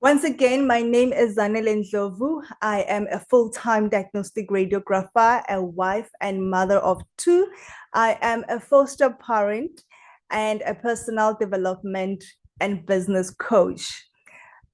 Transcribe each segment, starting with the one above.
Once again, my name is Zanele Ndlovu. I am a full-time diagnostic radiographer, a wife and mother of two. I am a foster parent and a personal development and business coach.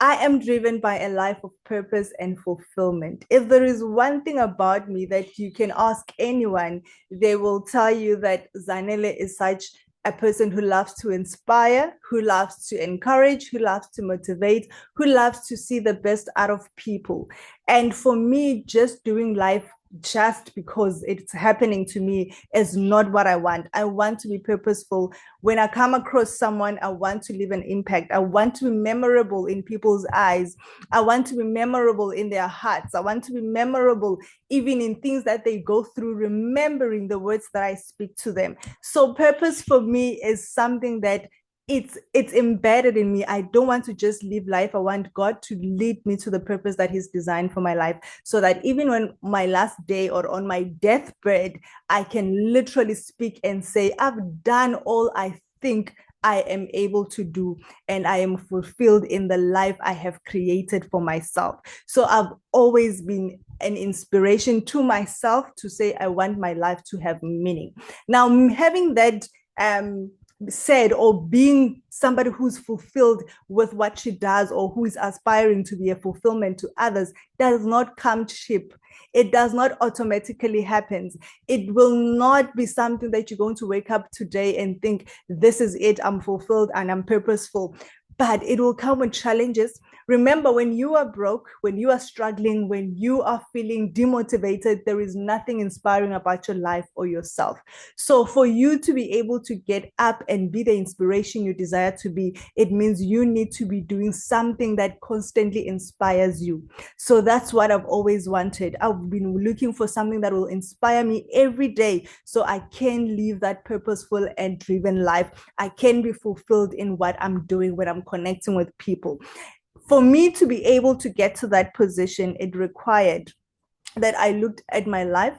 I am driven by a life of purpose and fulfillment. If there is one thing about me that you can ask anyone, they will tell you that Zanele is such a person who loves to inspire, who loves to encourage, who loves to motivate, who loves to see the best out of people. And for me, just doing life just because it's happening to me is not what I want. I want to be purposeful. When I come across someone, I want to leave an impact. I want to be memorable in people's eyes. I want to be memorable in their hearts. I want to be memorable even in things that they go through, remembering the words that I speak to them. So purpose for me is something that it's embedded in me. I don't want to just live life. I want God to lead me to the purpose that He's designed for my life, so that even when my last day or on my deathbed, I can literally speak and say, I've done all I think I am able to do, and I am fulfilled in the life I have created for myself. So I've always been an inspiration to myself to say, I want my life to have meaning. Now, having that said, or being somebody who's fulfilled with what she does, or who is aspiring to be a fulfillment to others, does not come cheap. It does not automatically happen. It will not be something that you're going to wake up today and think, this is it, I'm fulfilled and I'm purposeful. But it will come with challenges. Remember, when you are broke, when you are struggling, when you are feeling demotivated, there is nothing inspiring about your life or yourself. So for you to be able to get up and be the inspiration you desire to be, it means you need to be doing something that constantly inspires you. So that's what I've always wanted. I've been looking for something that will inspire me every day, so I can live that purposeful and driven life. I can be fulfilled in what I'm doing when I'm connecting with people. For me to be able to get to that position, it required that I looked at my life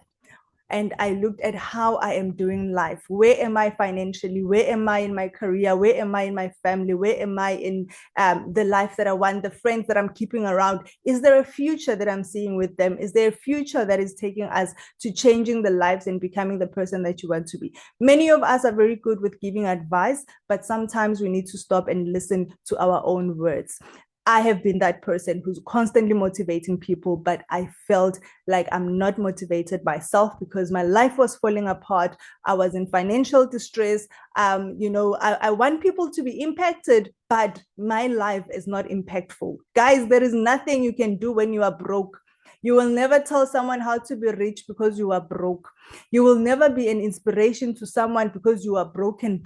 and I looked at how I am doing life. Where am I financially? Where am I in my career? Where am I in my family? Where am I in the life that I want, the friends that I'm keeping around? Is there a future that I'm seeing with them? Is there a future that is taking us to changing the lives and becoming the person that you want to be? Many of us are very good with giving advice, but sometimes we need to stop and listen to our own words. I have been that person who's constantly motivating people, but I felt like I'm not motivated myself because my life was falling apart. I was in financial distress. I want people to be impacted, but my life is not impactful. Guys, there is nothing you can do when you are broke. You will never tell someone how to be rich because you are broke. You will never be an inspiration to someone because you are broken.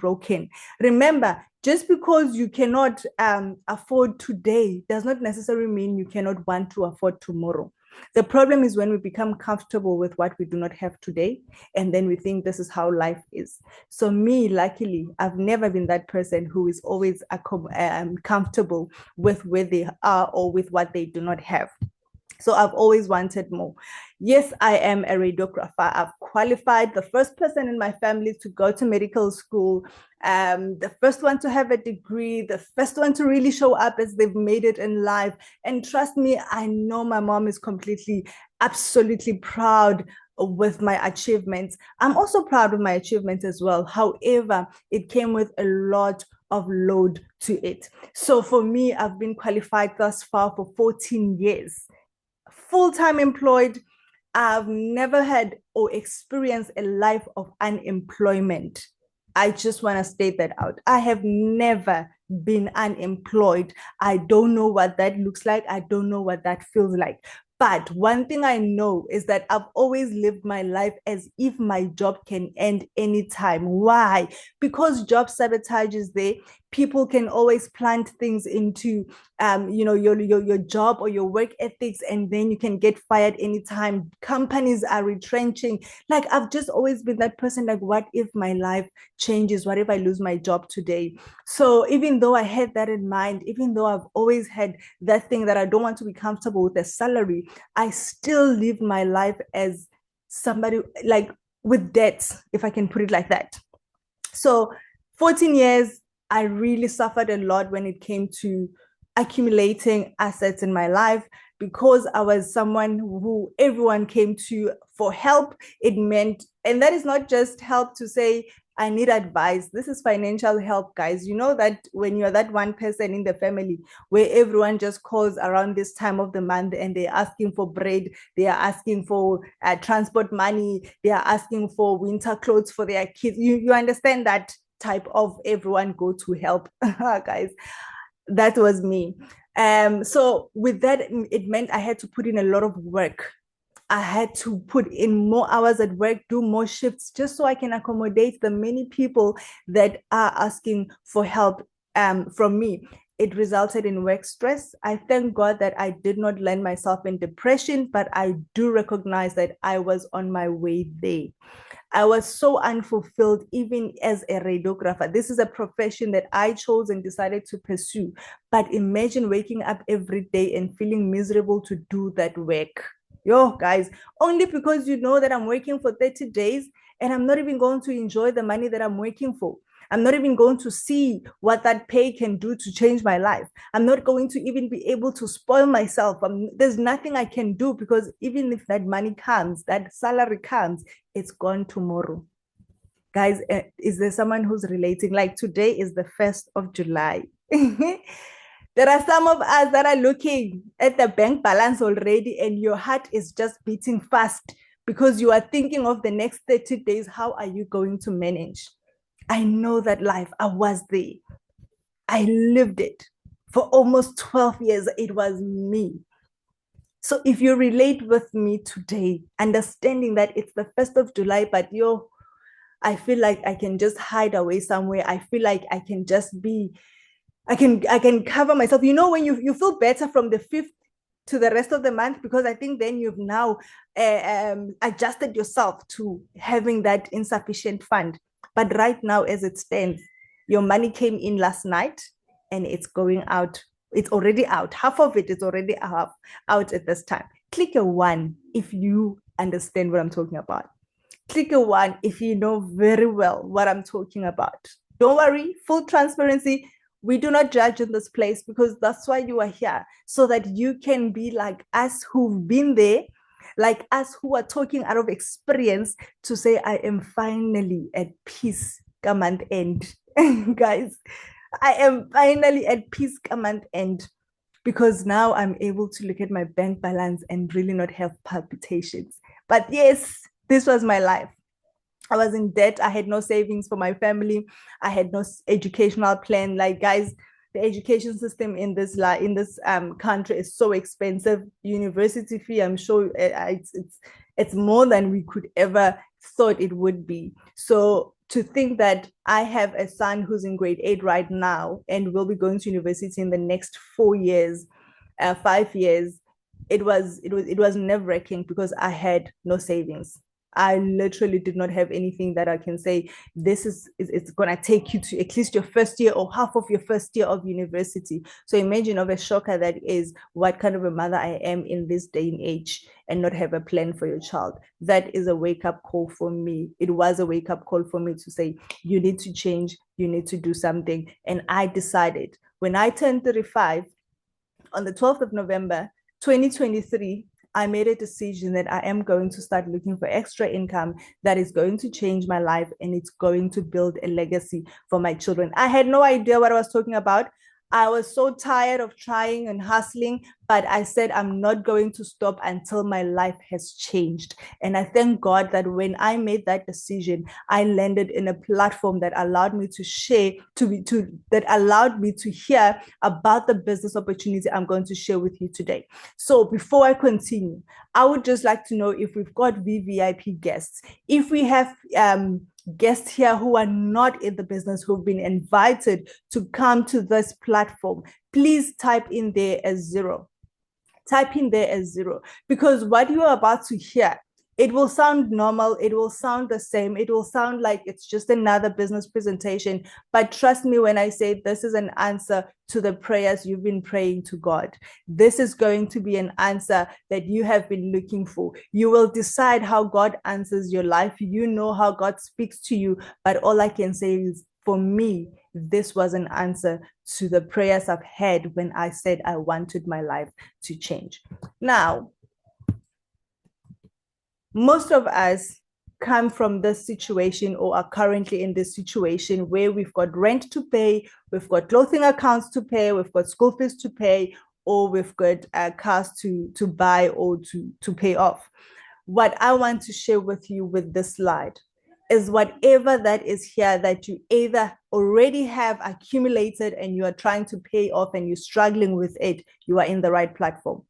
Remember, just because you cannot afford today does not necessarily mean you cannot want to afford tomorrow. The problem is when we become comfortable with what we do not have today, and then we think this is how life is. So me, luckily, I've never been that person who is always comfortable with where they are or with what they do not have. So I've always wanted more. Yes, I am a radiographer. I've qualified, the first person in my family to go to medical school, the first one to have a degree, the first one to really show up as they've made it in life. And trust me, I know my mom is absolutely proud with my achievements. I'm also proud of my achievements as well. However, it came with a lot of load to it. So for me, I've been qualified thus far for 14 years. Full-time employed. I've never had or experienced a life of unemployment. I just want to state that out. I have never been unemployed. I don't know what that looks like. I don't know what that feels like. But one thing I know is that I've always lived my life as if my job can end anytime. Why? Because job sabotage is there. People can always plant things into your job or your work ethics, and then you can get fired anytime. Companies are retrenching. Like, I've just always been that person, like, what if my life changes? What if I lose my job today? So even though I had that in mind, even though I've always had that thing that I don't want to be comfortable with a salary, I still live my life as somebody, like, with debts, if I can put it like that. So 14 years, I really suffered a lot when it came to accumulating assets in my life. Because I was someone who everyone came to for help, it meant, and that is not just help to say, I need advice. This is financial help, guys. You know that when you're that one person in the family where everyone just calls around this time of the month and they're asking for bread, they are asking for transport money, they are asking for winter clothes for their kids. You understand that type of everyone go to help, guys. That was me. So with that, it meant I had to put in a lot of work. I had to put in more hours at work, do more shifts, just so I can accommodate the many people that are asking for help from me. It resulted in work stress. I thank God that I did not land myself in depression, but I do recognize that I was on my way there. I was so unfulfilled, even as a radiographer. This is a profession that I chose and decided to pursue. But imagine waking up every day and feeling miserable to do that work. Yo, guys, only because you know that I'm working for 30 days and I'm not even going to enjoy the money that I'm working for. I'm not even going to see what that pay can do to change my life. I'm not going to even be able to spoil myself. There's nothing I can do because even if that money comes, that salary comes, it's gone tomorrow. Guys, is there someone who's relating? Like today is the 1st of July. There are some of us that are looking at the bank balance already and your heart is just beating fast because you are thinking of the next 30 days. How are you going to manage? I know that life. I was there. I lived it for almost 12 years. It was me. So if you relate with me today, understanding that it's the 1st of July, but I feel like I can just hide away somewhere. I feel like I can just be, I can cover myself. You know, when you feel better from the 5th to the rest of the month, because I think then you've now adjusted yourself to having that insufficient fund. But right now, as it stands, your money came in last night and it's going out. It's already out. Half of it is already out at this time. Click a one if you understand what I'm talking about. Click a one if you know very well what I'm talking about. Don't worry, full transparency. We do not judge in this place because that's why you are here, so that you can be like us who've been there, like us who are talking out of experience to say, I am finally at peace, come and end. Guys, I am finally at peace, come and end, because now I'm able to look at my bank balance and really not have palpitations. But yes, this was my life. I was in debt. I had no savings for my family. I had no educational plan. Like, guys, the education system in this country is so expensive. University fee, I'm sure it's more than we could ever thought it would be. So to think that I have a son who's in grade 8 right now and will be going to university in the next 4 years, 5 years, it was nerve-wracking because I had no savings. I literally did not have anything that I can say, this is it's gonna take you to at least your first year or half of your first year of university. So imagine of a shocker that is what kind of a mother I am in this day and age, and not have a plan for your child. That is a wake-up call for me. It was a wake-up call for me to say, you need to change, you need to do something. And I decided when I turned 35 on the 12th of November 2023, I made a decision that I am going to start looking for extra income that is going to change my life and it's going to build a legacy for my children. I had no idea what I was talking about. I was so tired of trying and hustling, but I said, I'm not going to stop until my life has changed. And I thank God that when I made that decision, I landed in a platform that allowed me to share, that allowed me to hear about the business opportunity I'm going to share with you today. So before I continue, I would just like to know if we've got VVIP guests, if we have guests here who are not in the business, who've been invited to come to this platform, please type in there as 0. Type in there as 0, because what you are about to hear, it will sound normal, it will sound the same, it will sound like it's just another business presentation. But trust me when I say this is an answer to the prayers you've been praying to God. This is going to be an answer that you have been looking for. You will decide how God answers your life. You know how God speaks to you, but all I can say is for me, this was an answer to the prayers I've had when I said I wanted my life to change. Now, most of us come from this situation or are currently in this situation where we've got rent to pay, we've got clothing accounts to pay, we've got school fees to pay, or we've got cars to buy or to pay off. What I want to share with you with this slide is whatever that is here that you either already have accumulated and you are trying to pay off and you're struggling with it, you are in the right platform.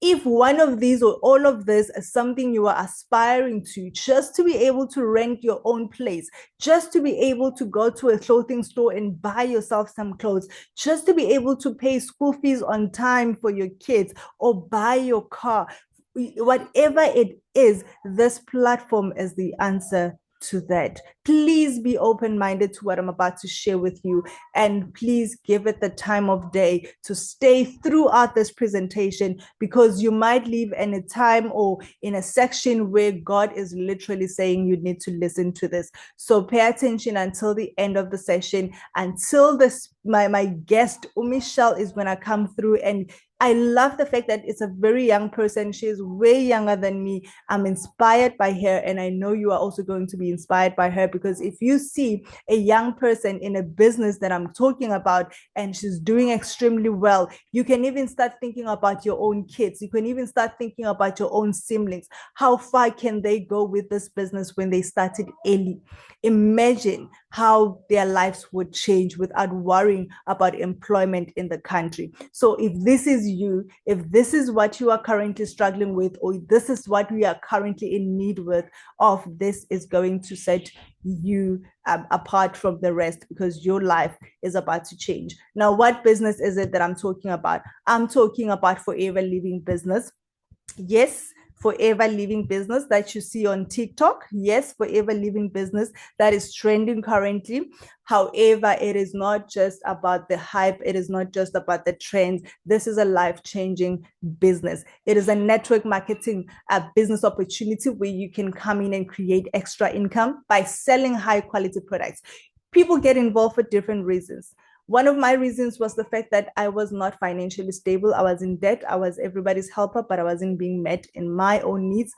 If one of these or all of this is something you are aspiring to, just to be able to rent your own place, just to be able to go to a clothing store and buy yourself some clothes, just to be able to pay school fees on time for your kids or buy your car, whatever it is, this platform is the answer to that. Please be open-minded to what I'm about to share with you, and please give it the time of day to stay throughout this presentation, because you might leave in a time or in a section where God is literally saying you need to listen to this. So pay attention until the end of the session, until this my guest Michelle is going to come through. And I love the fact that it's a very young person. She is way younger than me. I'm inspired by her, and I know you are also going to be inspired by her, because if you see a young person in a business that I'm talking about and she's doing extremely well, you can even start thinking about your own kids. You can even start thinking about your own siblings. How far can they go with this business when they started early? Imagine how their lives would change without worrying about employment in the country. So if this is you, if this is what you are currently struggling with, or this is what we are currently in need of, this is going to set you apart from the rest, because your life is about to change. Now, what business is it that I'm talking about? I'm talking about Forever Living Business. Yes, Forever Living Business that you see on TikTok. Yes, Forever Living Business that is trending currently. However, it is not just about the hype. It is not just about the trends. This is a life-changing business. It is a network marketing business opportunity where you can come in and create extra income by selling high-quality products. People get involved for different reasons. One of my reasons was the fact that I was not financially stable. I was in debt. I was everybody's helper, but I wasn't being met in my own needs.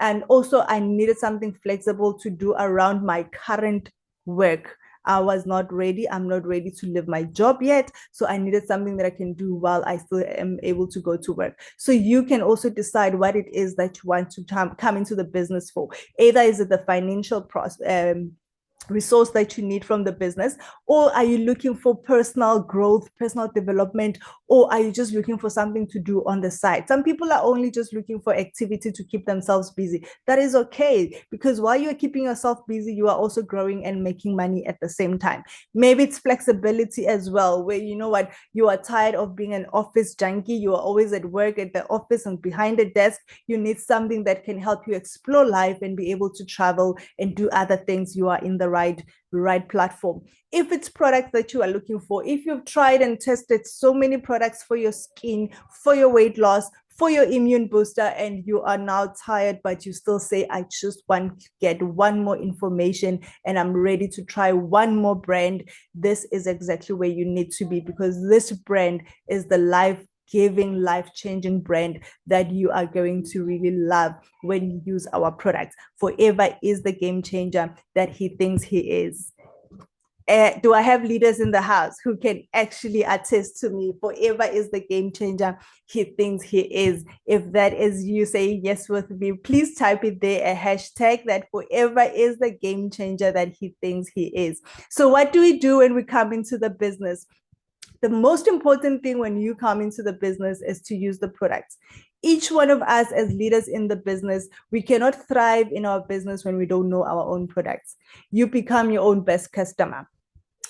And also, I needed something flexible to do around my current work. I was not ready. I'm not ready to leave my job yet. So I needed something that I can do while I still am able to go to work. So you can also decide what it is that you want to come into the business for. Either is it the financial resource that you need from the business, or are you looking for personal growth, personal development, or are you just looking for something to do on the side? Some people are only just looking for activity to keep themselves busy. That is okay, because while you're keeping yourself busy, you are also growing and making money at the same time. Maybe it's flexibility as well, where you know what, you are tired of being an office junkie. You are always at work at the office and behind the desk. You need something that can help you explore life and be able to travel and do other things. You are in the right platform. If it's products that you are looking for, if you've tried and tested so many products for your skin, for your weight loss, for your immune booster, and you are now tired, but you still say, I just want to get one more information and I'm ready to try one more brand, this is exactly where you need to be, because this brand is the life-giving, life-changing brand that you are going to really love when you use our products. Forever is the game changer that he thinks he is. Do I have leaders in the house who can actually attest to me? Forever is the game changer he thinks he is. If that is you saying yes with me, please type it there, a hashtag that forever is the game changer that he thinks he is. So what do we do when we come into the business? The most important thing when you come into the business is to use the products. Each one of us as leaders in the business, we cannot thrive in our business when we don't know our own products. You become your own best customer.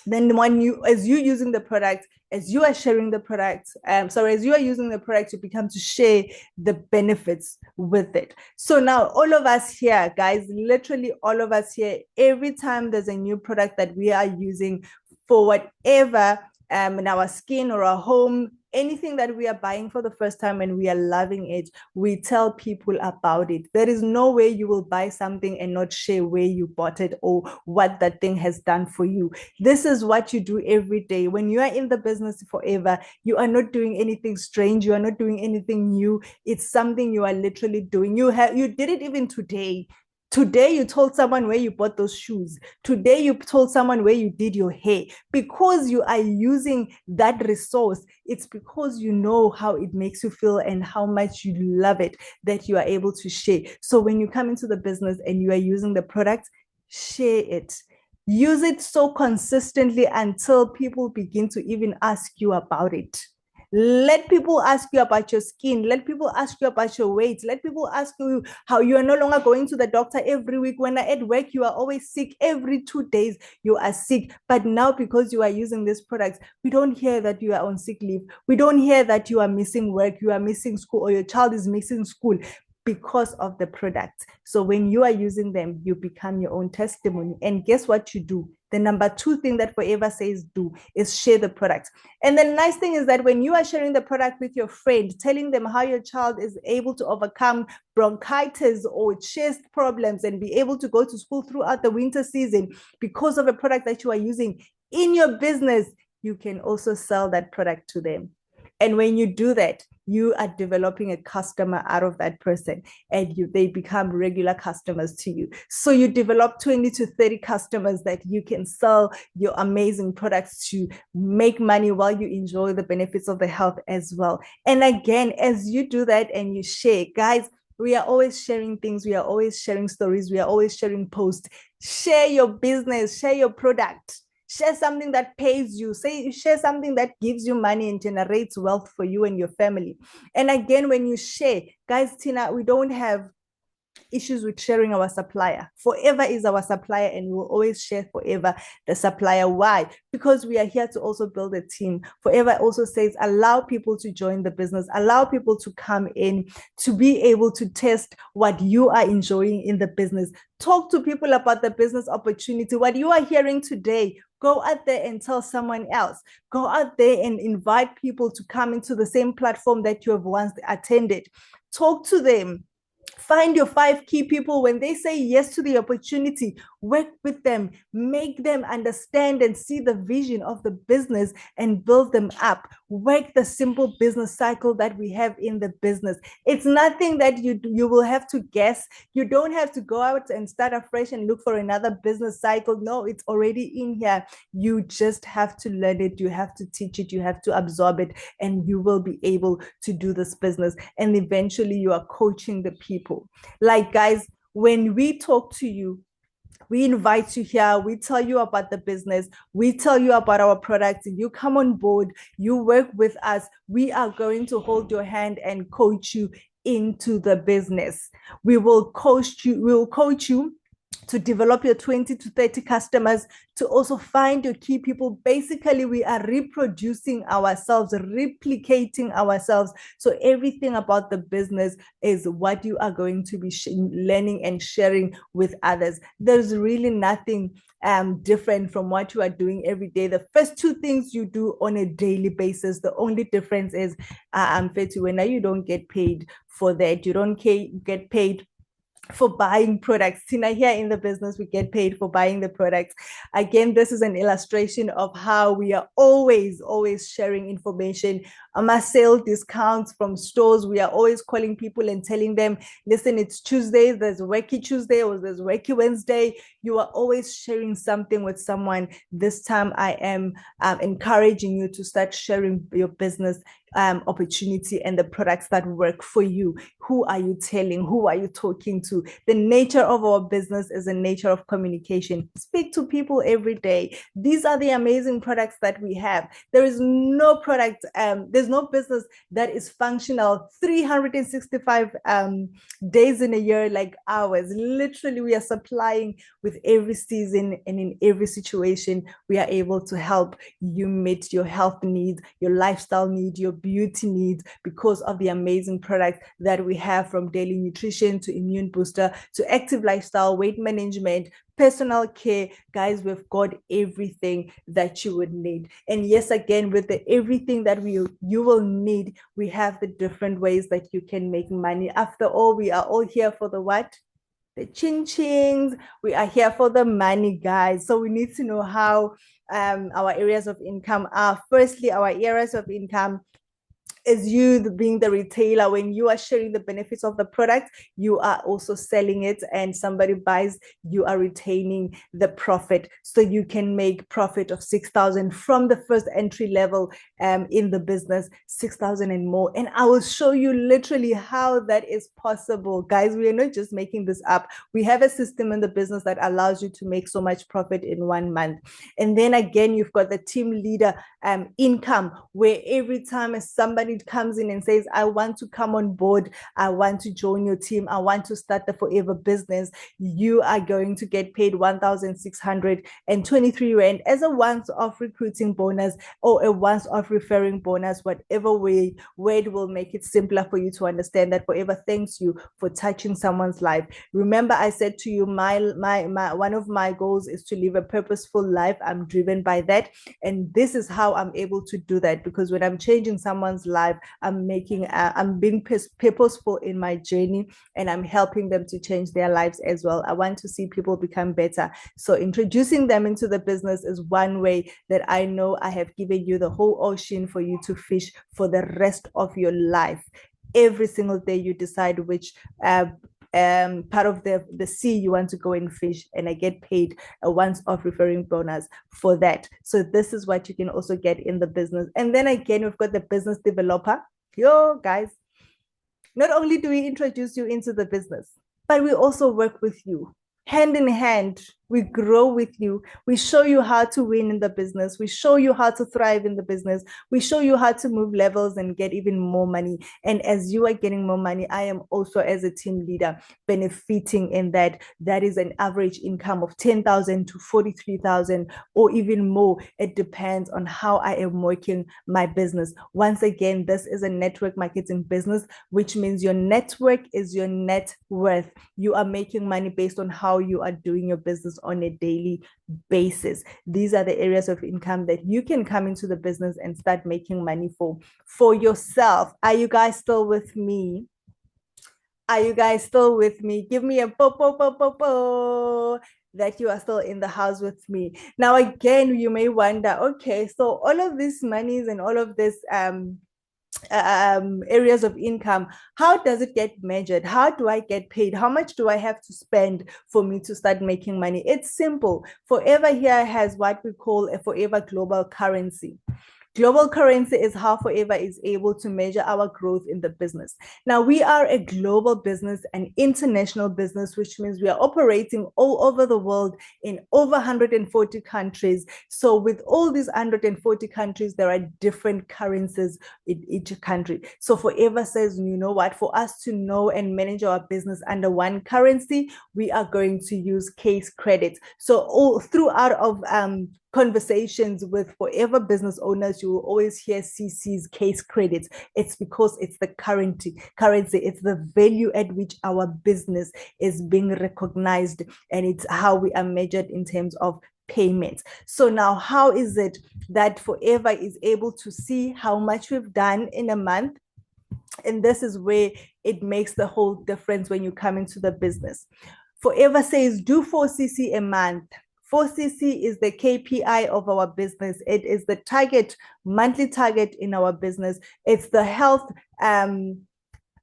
Then as you using the product, as you are sharing the product, as you are using the product, you become to share the benefits with it. So now all of us here, guys, literally all of us here, every time there's a new product that we are using for whatever in our skin or our home, anything that we are buying for the first time and we are loving it, we tell people about it. There is no way you will buy something and not share where you bought it or what that thing has done for you. This is what you do every day. When you are in the business forever, you are not doing anything strange. You are not doing anything new. It's something you are literally doing. You did it even today. Today, you told someone where you bought those shoes. Today, you told someone where you did your hair. Because you are using that resource, it's because you know how it makes you feel and how much you love it that you are able to share. So when you come into the business and you are using the product, share it. Use it so consistently until people begin to even ask you about it. Let people ask you about your skin. Let people ask you about your weight. Let people ask you how you are no longer going to the doctor every week. When at work, you are always sick. Every 2 days, you are sick. But now, because you are using these products, we don't hear that you are on sick leave. We don't hear that you are missing work, you are missing school, or your child is missing school because of the product. So when you are using them, you become your own testimony. And guess what you do? The number 2 thing that Forever says do is share the product. And the nice thing is that when you are sharing the product with your friend, telling them how your child is able to overcome bronchitis or chest problems and be able to go to school throughout the winter season because of a product that you are using in your business, you can also sell that product to them. And when you do that, you are developing a customer out of that person, and they become regular customers to you. So you develop 20 to 30 customers that you can sell your amazing products to, make money while you enjoy the benefits of the health as well. And again, as you do that and you share, guys, we are always sharing things. We are always sharing stories. We are always sharing posts. Share your business, share your product. Share something that pays you. Share something that gives you money and generates wealth for you and your family. And again, when you share, guys, Tina, we don't have issues with sharing our supplier. Forever is our supplier, and we will always share Forever the supplier. Why? Because we are here to also build a team. Forever also says allow people to join the business, allow people to come in to be able to test what you are enjoying in the business. Talk to people about the business opportunity. What you are hearing today, go out there and tell someone else. Go out there and invite people to come into the same platform that you have once attended. Talk to them. Find your 5 key people. When they say yes to the opportunity, work with them, make them understand and see the vision of the business and build them up. Work the simple business cycle that we have in the business. It's nothing that you will have to guess. You don't have to go out and start afresh and look for another business cycle. No, it's already in here. You just have to learn it. You have to teach it. You have to absorb it, and you will be able to do this business. And eventually you are coaching the people. Like, guys, when we talk to you, we invite you here, we tell you about the business, we tell you about our products, you come on board, you work with us, we are going to hold your hand and coach you into the business. We will coach you to develop your 20 to 30 customers, to also find your key people. Basically, we are reproducing ourselves, replicating ourselves. So everything about the business is what you are going to be learning and sharing with others. There's really nothing different from what you are doing every day. The first 2 things you do on a daily basis, the only difference is when you don't get paid for that. You don't get paid for buying products. Tina, here in the business, we get paid for buying the products. Again, this is an illustration of how we are always sharing information. Sale discounts from stores. We are always calling people and telling them, listen, it's Tuesday, there's Wacky Tuesday or there's Wacky Wednesday. You are always sharing something with someone. This time I am encouraging you to start sharing your business opportunity and the products that work for you. Who are you telling? Who are you talking to? The nature of our business is a nature of communication. Speak to people every day. These are the amazing products that we have. There is no product, there's no business that is functional 365 days in a year like ours. Literally, we are supplying with every season and in every situation. We are able to help you meet your health needs, your lifestyle needs, your beauty needs because of the amazing products that we have, from daily nutrition to immune booster to active lifestyle, weight management, personal care. Guys, we've got everything that you would need. And yes, again, with the everything that you will need, we have the different ways that you can make money. After all, we are all here for the what? The ching-chings. We are here for the money, guys. So we need to know how our areas of income are. Firstly, our areas of income is you being the retailer. When you are sharing the benefits of the product, you are also selling it, and somebody buys, you are retaining the profit. So you can make profit of 6,000 from the first entry level in the business, 6,000 and more. And I will show you literally how that is possible. Guys, we are not just making this up. We have a system in the business that allows you to make so much profit in 1 month. And then again, you've got the team leader income, where every time somebody comes in and says, I want to come on board, I want to join your team, I want to start the forever business, you are going to get paid 1,623 Rand as a once-off recruiting bonus or a once-off referring bonus, whatever way, where it will make it simpler for you to understand that forever thanks you for touching someone's life. Remember, I said to you, my one of my goals is to live a purposeful life. I'm driven by that. And this is how I'm able to do that, because when I'm changing someone's life, I'm being purposeful in my journey, and I'm helping them to change their lives as well. I want to see people become better. So introducing them into the business is one way that I know I have given you the whole ocean for you to fish for the rest of your life. Every single day you decide which part of the sea you want to go and fish, and I get paid a once-off referring bonus for that. So this is what you can also get in the business. And then again, we've got the business developer. Yo, guys, not only do we introduce you into the business, but we also work with you hand in hand. We grow with you. We show you how to win in the business. We show you how to thrive in the business. We show you how to move levels and get even more money. And as you are getting more money, I am also, as a team leader, benefiting in that. That is an average income of 10,000 to 43,000 or even more. It depends on how I am working my business. Once again, this is a network marketing business, which means your network is your net worth. You are making money based on how you are doing your business on a daily basis. These are the areas of income that you can come into the business and start making money for yourself. Are you guys still with me? Are you guys still with me? Give me a po that you are still in the house with me. Now, again, you may wonder, okay, so all of these monies and all of this areas of income, how does it get measured? How do I get paid? How much do I have to spend for me to start making money? It's simple. Forever here has what we call a forever global currency. Global currency is how Forever is able to measure our growth in the business. Now, we are a global business, an international business, which means we are operating all over the world in over 140 countries. So with all these 140 countries, there are different currencies in each country. So Forever says, you know what, for us to know and manage our business under one currency, we are going to use case credits. So all throughout of conversations with Forever business owners, you will always hear CC's case credits. It's because it's the currency, it's the value at which our business is being recognized, and it's how we are measured in terms of payments. So now, how is it that Forever is able to see how much we've done in a month? And this is where it makes the whole difference when you come into the business. Forever says, do 4cc a month. 4cc is the KPI of our business. It is the target, monthly target in our business. It's the health, I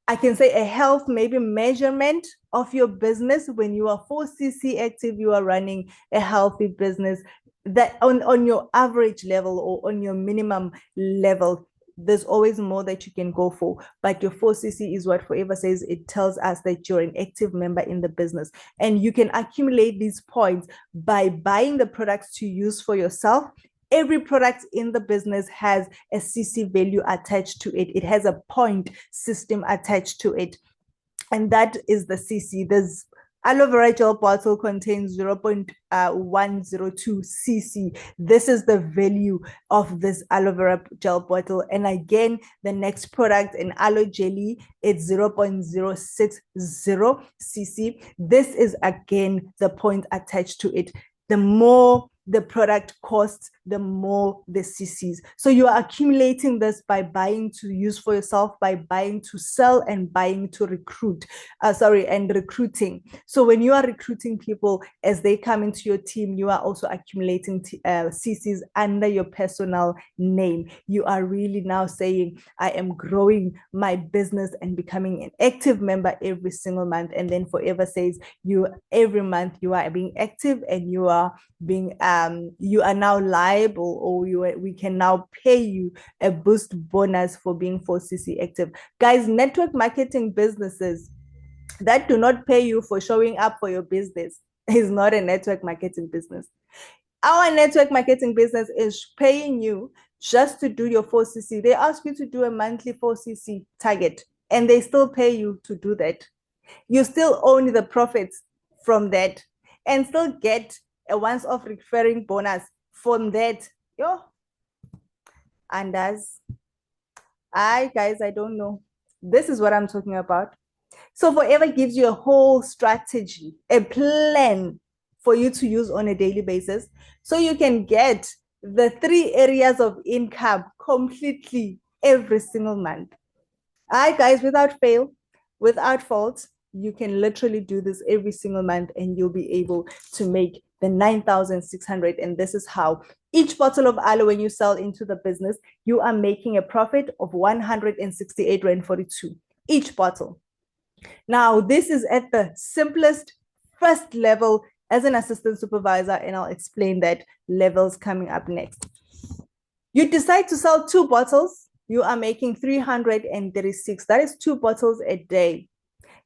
can say a health maybe measurement of your business. When you are 4cc active, you are running a healthy business. That on your average level or on your minimum level, there's always more that you can go for, but your 4cc is what Forever says. It tells us that you're an active member in the business, and you can accumulate these points by buying the products to use for yourself. Every product in the business has a CC value attached to it. It has a point system attached to it, and that is the CC. There's Aloe vera gel bottle contains 0.102 cc. This is the value of this aloe vera gel bottle. And again, the next product in aloe jelly, it's 0.060 cc. This is again the point attached to it. The more the product costs, the more the cc's. So you are accumulating this by buying to use for yourself, by buying to sell, and buying to recruit. And recruiting. So when you are recruiting people as they come into your team, you are also accumulating cc's under your personal name. You are really now saying, I am growing my business and becoming an active member every single month. And then Forever says, you every month you are being active, and you are being you are now liable, or we can now pay you a boost bonus for being 4cc active. Guys, network marketing businesses that do not pay you for showing up for your business is not a network marketing business. Our network marketing business is paying you just to do your 4cc. They ask you to do a monthly 4cc target, and they still pay you to do that. You still own the profits from that, and still get a once-off referring bonus from that. And guys, I don't know. This is what I'm talking about. So Forever gives you a whole strategy, a plan for you to use on a daily basis, so you can get the 3 areas of income completely every single month. Guys, without fail, without fault, you can literally do this every single month, and you'll be able to make the 9,600. And this is how each bottle of aloe, when you sell into the business, you are making a profit of 168.42 each bottle. Now, this is at the simplest first level as an assistant supervisor, and I'll explain that levels coming up next. You decide to sell 2 bottles, you are making 336. That is 2 bottles a day.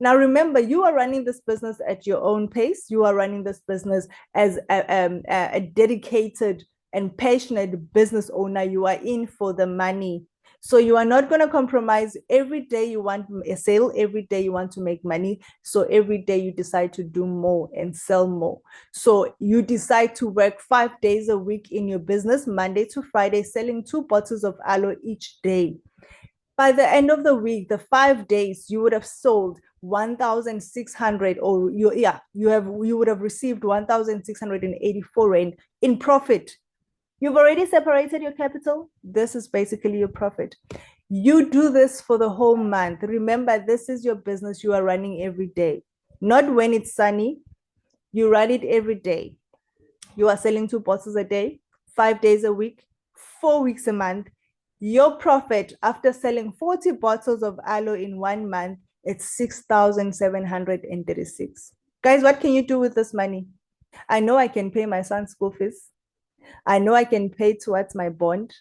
Now, remember, you are running this business at your own pace. You are running this business as a dedicated and passionate business owner. You are in for the money. So you are not going to compromise. Every day you want a sale. Every day you want to make money. So every day you decide to do more and sell more. So you decide to work 5 days a week in your business, Monday to Friday, selling 2 bottles of aloe each day. By the end of the week, the 5 days, you would have sold 1,600, or you would have received 1,684 rand in profit. You've already separated your capital. This is basically your profit. You do this for the whole month. Remember, this is your business you are running every day, not when it's sunny. You run it every day. You are selling 2 bottles a day, 5 days a week, 4 weeks a month. Your profit after selling 40 bottles of aloe in 1 month, it's 6,736. Guys, what can you do with this money? I know I can pay my son's school fees. I know I can pay towards my bond.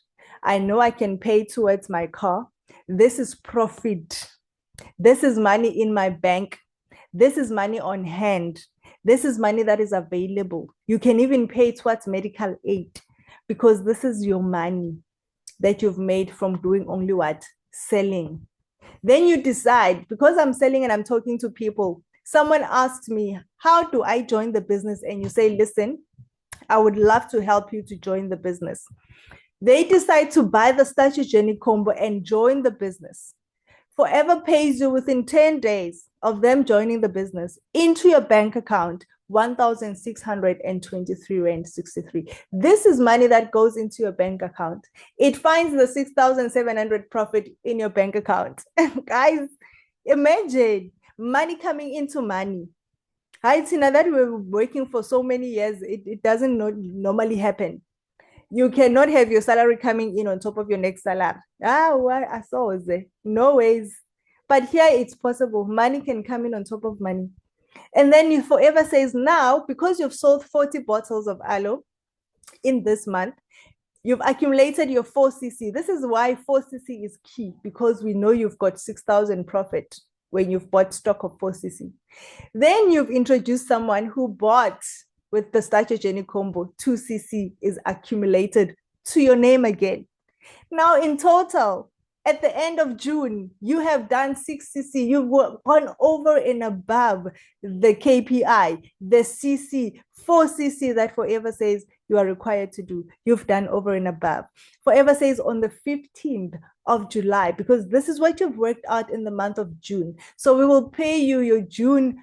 I know I can pay towards my car. This is profit. This is money in my bank. This is money on hand. This is money that is available. You can even pay towards medical aid, because this is your money that you've made from doing only what? Selling. Then you decide, because I'm selling and I'm talking to people, someone asked me, how do I join the business? And you say, listen, I would love to help you to join the business. They decide to buy the Statue Journey combo and join the business. Forever pays you within 10 days of them joining the business into your bank account 1,623 rand 63. This is money that goes into your bank account. It finds the 6,700 profit in your bank account. Guys, imagine money coming into money. Tina, that we're working for so many years, it doesn't normally happen. You cannot have your salary coming in on top of your next salary. Well, I saw it there. No ways. But here it's possible. Money can come in on top of money. And then you Forever says, now, because you've sold 40 bottles of aloe in this month, you've accumulated your 4cc. This is why 4cc is key, because we know you've got 6,000 profit when you've bought stock of 4cc. Then you've introduced someone who bought with the Statue Journey combo, 2cc is accumulated to your name again. Now in total, At the end of June, you have done 6cc, you've gone over and above the KPI, the CC, 4cc that Forever says you are required to do. You've done over and above. Forever says on the 15th of July, because this is what you've worked out in the month of June. So we will pay you your June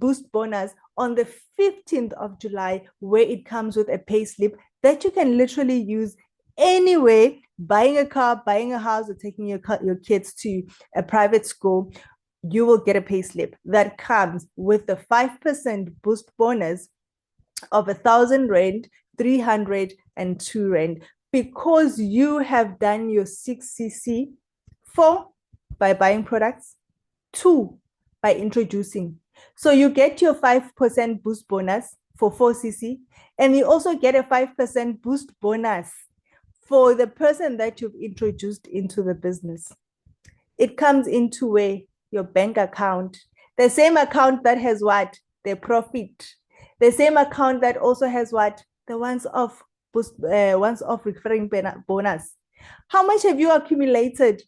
boost bonus on the 15th of July, where it comes with a pay slip that you can literally use anyway, buying a car, buying a house, or taking your kids to a private school. You will get a pay slip that comes with the 5% boost bonus of 1,000 Rand, 302 Rand, because you have done your 6cc, 4 by buying products, 2 by introducing. So you get your 5% boost bonus for 4cc, and you also get a 5% boost bonus for the person that you've introduced into the business. It comes into where your bank account, the same account that has what? The profit. The same account that also has what? The once-off recurring bonus. How much have you accumulated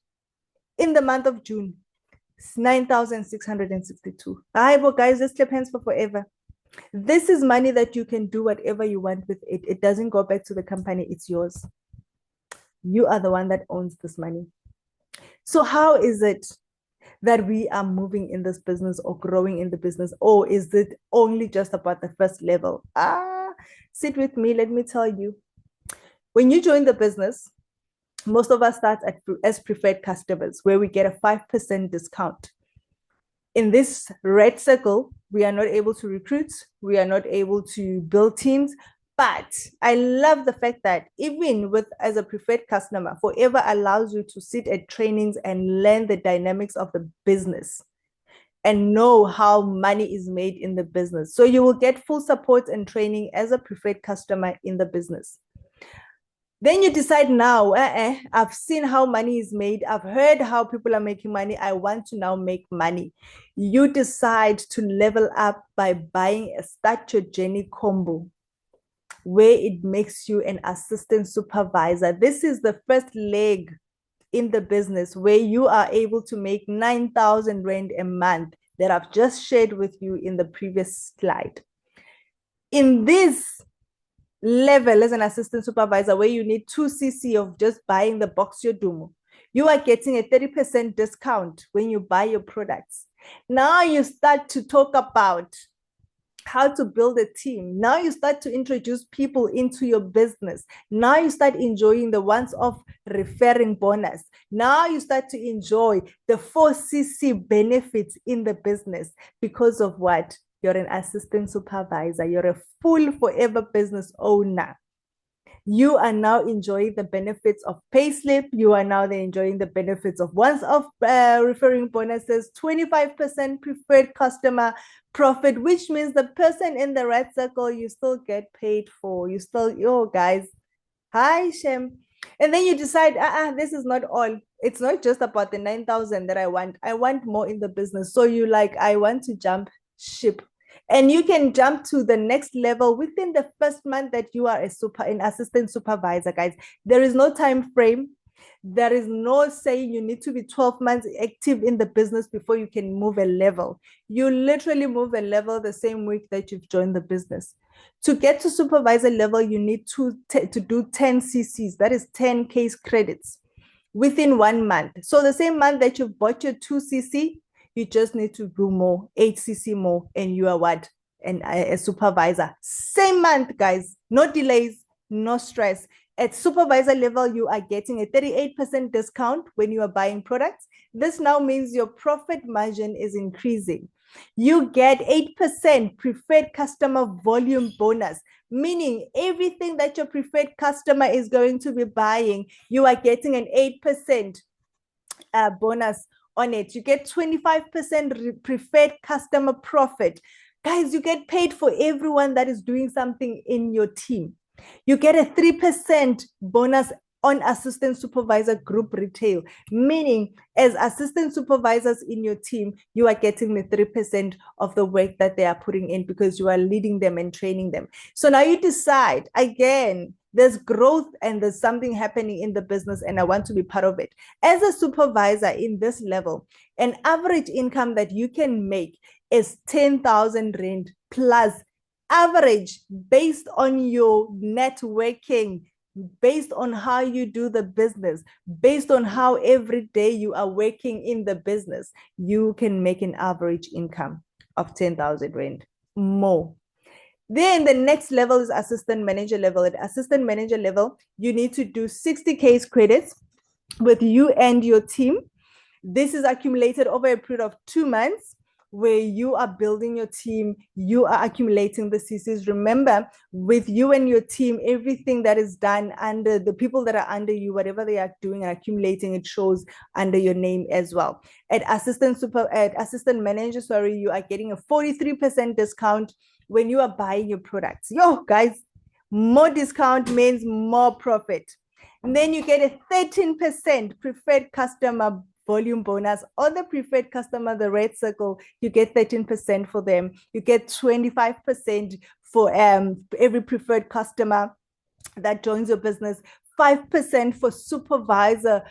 in the month of June? 9,662. But guys, let's clap hands for Forever. This is money that you can do whatever you want with it. It doesn't go back to the company. It's yours. You are the one that owns this money. So how is it that we are moving in this business or growing in the business? Or is it only just about the first level? Sit with me. Let me tell you. When you join the business, most of us start as preferred customers, where we get a 5% discount. In this red circle, we are not able to recruit. We are not able to build teams. But I love the fact that even as a preferred customer, Forever allows you to sit at trainings and learn the dynamics of the business and know how money is made in the business. So you will get full support and training as a preferred customer in the business. Then you decide now, I've seen how money is made. I've heard how people are making money. I want to now make money. You decide to level up by buying a Start Your Journey combo, where it makes you an assistant supervisor. This is the first leg in the business where you are able to make 9,000 Rand a month that I've just shared with you in the previous slide. In this level as an assistant supervisor, where you need 2cc of just buying the box Yodumo, you are getting a 30% discount when you buy your products. Now you start to talk about how to build a team. Now you start to introduce people into your business. Now you start enjoying the once-off referring bonus. Now you start to enjoy the 4cc benefits in the business because of what? You're an assistant supervisor. You're a full Forever business owner. You are now enjoying the benefits of payslip. You are now enjoying the benefits of once-off referring bonuses, 25% preferred customer profit, which means the person in the red circle, you still get paid for. You still, guys, hi, Shem. And then you decide, this is not all. It's not just about the 9,000 that I want. I want more in the business. So you I want to jump and you can jump to the next level within the first month that you are an assistant supervisor, guys. There is no time frame. There is no saying you need to be 12 months active in the business before you can move a level. You literally move a level the same week that you've joined the business. To get to supervisor level, you need to do 10 CCs, that is 10 case credits within 1 month. So the same month that you've bought your 2cc, you just need to do more, 8cc more, and you are what? A supervisor. Same month, guys. No delays, no stress. At supervisor level, you are getting a 38% discount when you are buying products. This now means your profit margin is increasing. You get 8% preferred customer volume bonus, meaning everything that your preferred customer is going to be buying, you are getting an 8% bonus on it. You get 25% preferred customer profit. Guys, you get paid for everyone that is doing something in your team. You get a 3% bonus on assistant supervisor group retail, meaning as assistant supervisors in your team, you are getting the 3% of the work that they are putting in because you are leading them and training them. So now you decide, again, There's growth and there's something happening in the business, and I want to be part of it. As a supervisor in this level, an average income that you can make is 10,000 Rand plus average, based on your networking, based on how you do the business, based on how every day you are working in the business. You can make an average income of 10,000 Rand more. Then the next level is assistant manager level. At assistant manager level, you need to do 60 case credits with you and your team. This is accumulated over a period of 2 months, where you are building your team, you are accumulating the CCs. Remember, with you and your team, everything that is done under the people that are under you, whatever they are doing and accumulating, it shows under your name as well. At assistant manager, you are getting a 43% discount when you are buying your products. Yo, guys, more discount means more profit. And then you get a 13% preferred customer volume bonus. On the preferred customer, the red circle, you get 13% for them. You get 25% for every preferred customer that joins your business, 5% for supervisor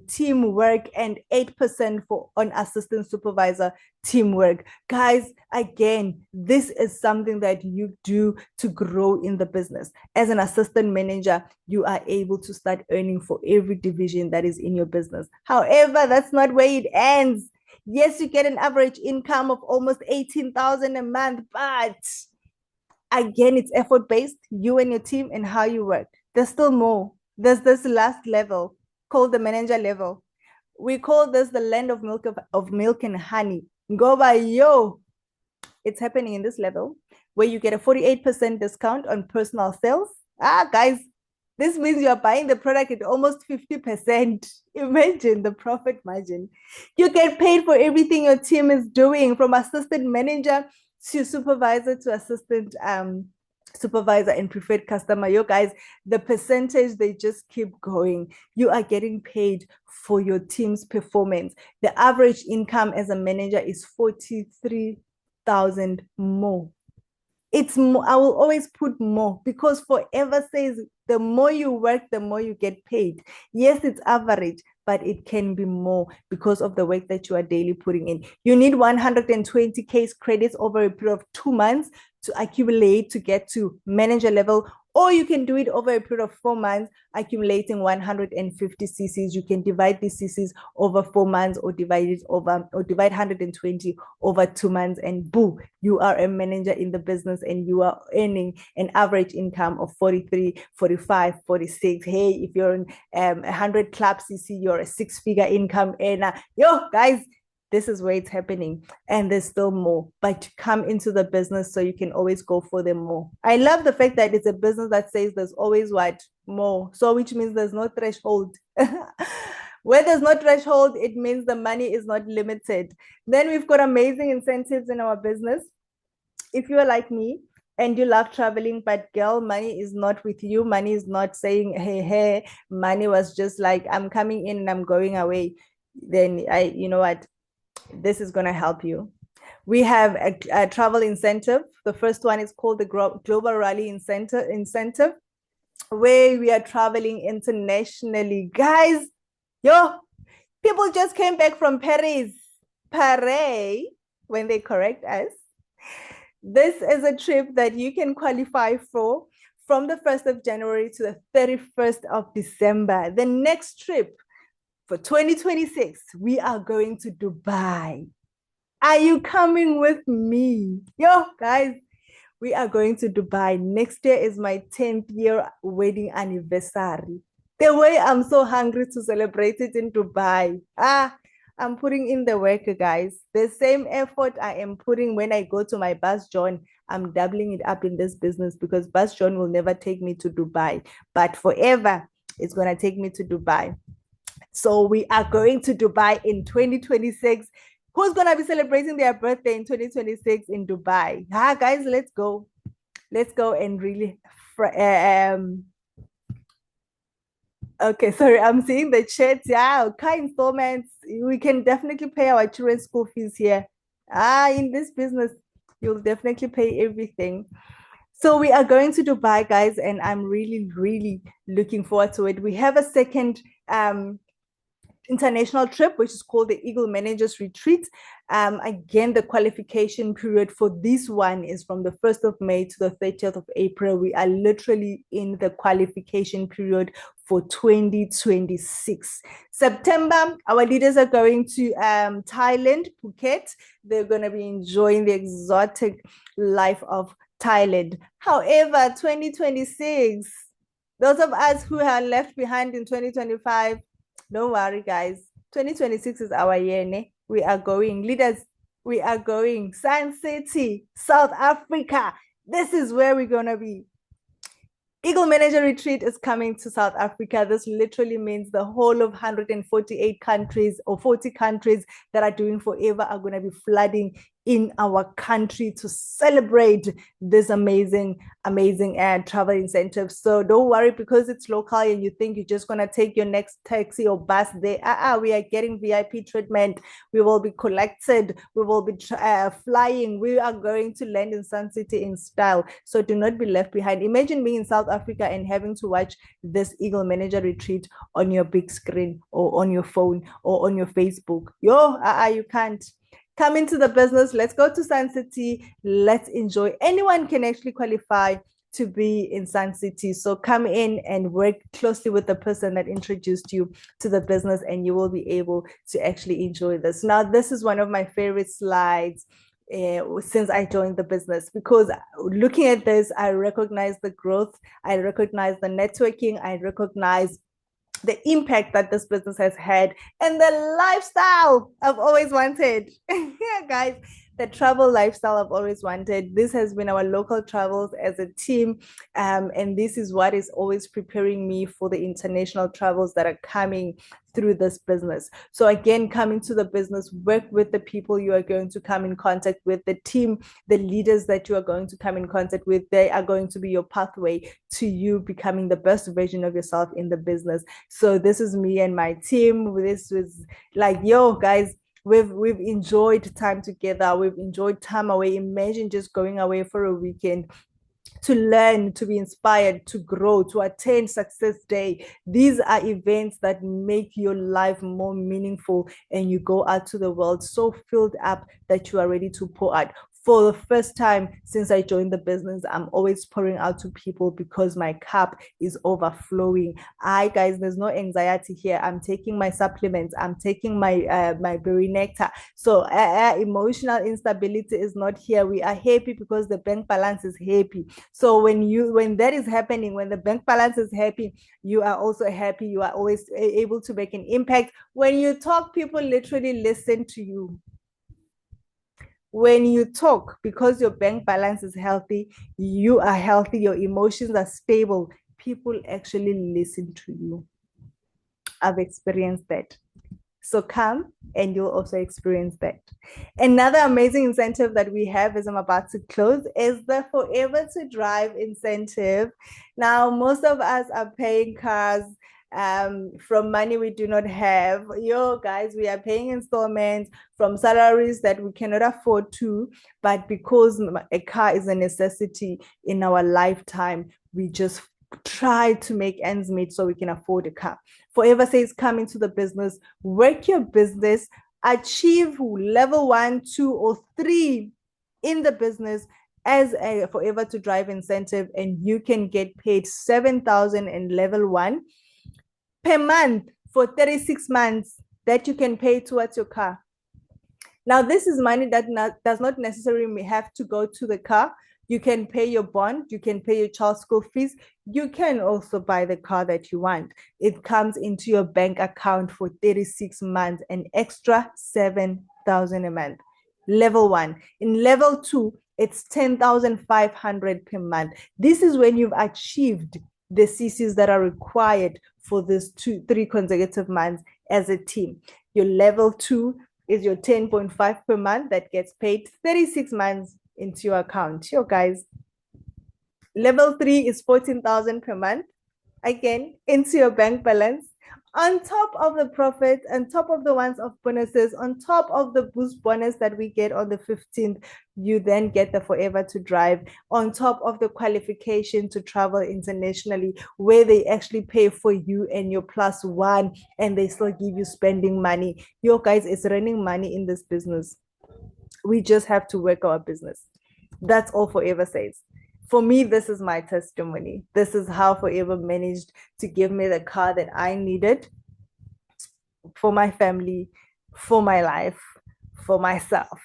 teamwork, and 8% for on assistant supervisor teamwork. Guys, again, this is something that you do to grow in the business. As an assistant manager, you are able to start earning for every division that is in your business. However, that's not where it ends. Yes, you get an average income of almost 18,000 a month, but again, it's effort-based, you and your team and how you work. There's still more. There's this last level called the manager level. We call this the land of milk and honey. Go by yo. It's happening in this level where you get a 48% discount on personal sales. Guys, this means you are buying the product at almost 50%. Imagine the profit margin. You get paid for everything your team is doing, from assistant manager to supervisor to assistant supervisor and preferred customer. Yo, guys, the percentage, they just keep going. You are getting paid for your team's performance. The average income as a manager is 43,000 more. It's more. I will always put more, because forever says the more you work, the more you get paid. Yes, it's average, but it can be more because of the work that you are daily putting in. You need 120 case credits over a period of 2 months to accumulate to get to manager level, or you can do it over a period of 4 months, accumulating 150 CCs. You can divide these CCs over 4 months, or divide 120 over 2 months, and boom, you are a manager in the business, and you are earning an average income of 43, 45, 46. Hey, if you're in 100 club CC, you're a 6-figure income earner. Yo, guys, this is where it's happening, and there's still more, but come into the business so you can always go for them more. I love the fact that it's a business that says there's always what? More. So which means there's no threshold. Where there's no threshold, it means the money is not limited. Then we've got amazing incentives in our business. If you're like me and you love traveling, but girl, money is not with you, money is not saying, hey, money was just like, I'm coming in and I'm going away, then you know what? This is going to help you. We have a travel incentive. The first one is called the Global Rally Incentive, where we are traveling internationally. Guys, yo, people just came back from Paris, when they correct us. This is a trip that you can qualify for from the 1st of January to the 31st of December. The next trip for 2026, we are going to Dubai. Are you coming with me? Yo, guys, we are going to Dubai. Next year is my 10th year wedding anniversary. The way I'm so hungry to celebrate it in Dubai. I'm putting in the work, guys. The same effort I am putting when I go to my Bus John, I'm doubling it up in this business, because Bus John will never take me to Dubai, but forever it's going to take me to Dubai. So we are going to Dubai in 2026. Who's going to be celebrating their birthday in 2026 in Dubai? Guys, let's go. Let's go and really... Okay, sorry, I'm seeing the chat. Yeah, car installments. We can definitely pay our children's school fees here. In this business, you'll definitely pay everything. So we are going to Dubai, guys, and I'm really, really looking forward to it. We have a second international trip, which is called the Eagle Managers Retreat. Again, the qualification period for this one is from the 1st of May to the 30th of April. We are literally in the qualification period for 2026. September, our leaders are going to Thailand, Phuket. They're going to be enjoying the exotic life of Thailand. However, 2026, those of us who are left behind in 2025, don't worry, guys. 2026 is our year. Ne? We are going. Leaders, we are going. Sun City, South Africa. This is where we're going to be. Eagle Manager Retreat is coming to South Africa. This literally means the whole of 148 countries or 40 countries that are doing forever are going to be flooding in our country to celebrate this amazing travel incentives. So don't worry because it's local and you think you're just going to take your next taxi or bus there. We are getting VIP treatment. We will be collected. We will be flying. We are going to land in Sun City in style. So do not be left behind. Imagine being in South Africa and having to watch this Eagle Manager Retreat on your big screen or on your phone or on your Facebook. You can't. Come into the business. Let's go to Sun City. Let's enjoy. Anyone can actually qualify to be in Sun City. So come in and work closely with the person that introduced you to the business, and you will be able to actually enjoy this. Now, this is one of my favorite slides since I joined the business, because looking at this, I recognize the growth, I recognize the networking, I recognize the impact that this business has had, and the lifestyle I've always wanted. Yeah, guys, the travel lifestyle I've always wanted. This has been our local travels as a team. And this is what is always preparing me for the international travels that are coming through this business. So again, coming to the business, work with the people you are going to come in contact with, the team, the leaders that you are going to come in contact with. They are going to be your pathway to you becoming the best version of yourself in the business. So this is me and my team. This was like, guys, we've enjoyed time together. We've enjoyed time away. Imagine just going away for a weekend to learn, to be inspired, to grow, to attain Success Day. These are events that make your life more meaningful, and you go out to the world so filled up that you are ready to pour out. For the first time since I joined the business, I'm always pouring out to people because my cup is overflowing. Guys, there's no anxiety here. I'm taking my supplements. I'm taking my berry nectar. So emotional instability is not here. We are happy because the bank balance is happy. So when that is happening, when the bank balance is happy, you are also happy. You are always able to make an impact. When you talk, people literally listen to you. When you talk, because your bank balance is healthy, you are healthy, your emotions are stable, people actually listen to you. I've experienced that. So come and you'll also experience that. Another amazing incentive that we have, as I'm about to close, is the Forever to Drive incentive. Now, most of us are paying cars from money we do not have. Guys, we are paying installments from salaries that we cannot afford to, but because a car is a necessity in our lifetime, we just try to make ends meet so we can afford a car. Forever says come into the business, work your business, achieve level 1, 2, or 3 in the business as a Forever to Drive incentive, and you can get paid 7,000 in level 1 per month for 36 months that you can pay towards your car. Now, this is money that does not necessarily have to go to the car. You can pay your bond, you can pay your child's school fees, you can also buy the car that you want. It comes into your bank account for 36 months, an extra 7,000 a month. Level 1. In level 2, it's 10,500 per month. This is when you've achieved the CCs that are required for this 3 consecutive months as a team. Your level 2 is your 10.5 per month that gets paid 36 months into your account. Guys, level 3 is 14,000 per month, again into your bank balance On top of the profit, on top of the ones of bonuses, on top of the boost bonus that we get on the 15th, you then get the Forever to Drive, on top of the qualification to travel internationally, where they actually pay for you and your plus one, and they still give you spending money. Yo, guys, it's running money in this business. We just have to work our business. That's all Forever says. For me, this is my testimony. This is how Forever managed to give me the car that I needed for my family, for my life, for myself.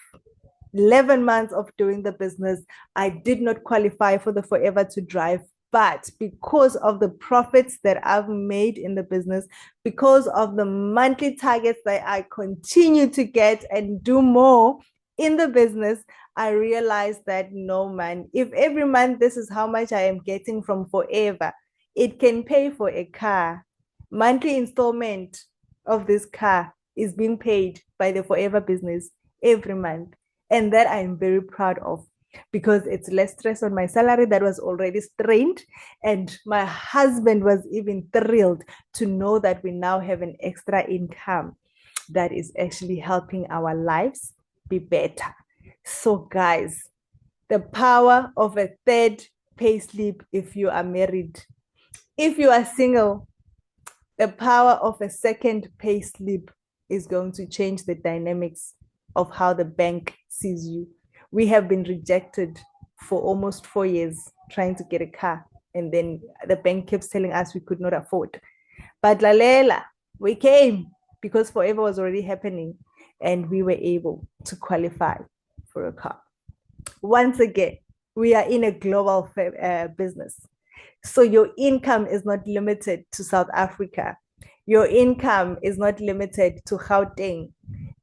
11 months of doing the business, I did not qualify for the Forever to Drive. But because of the profits that I've made in the business, because of the monthly targets that I continue to get and do more in the business, I realized that no, man, if every month this is how much I am getting from Forever, it can pay for a car. Monthly installment of this car is being paid by the Forever business every month. And that I am very proud of, because it's less stress on my salary that was already strained. And my husband was even thrilled to know that we now have an extra income that is actually helping our lives be better. So, guys, the power of a third pay slip if you are married. If you are single, the power of a second pay slip is going to change the dynamics of how the bank sees you. We have been rejected for almost 4 years trying to get a car, and then the bank keeps telling us we could not afford. But Lalela, we came because Forever was already happening, and we were able to qualify for a car. Once again, we are in a global business. So your income is not limited to South Africa. Your income is not limited to Gauteng.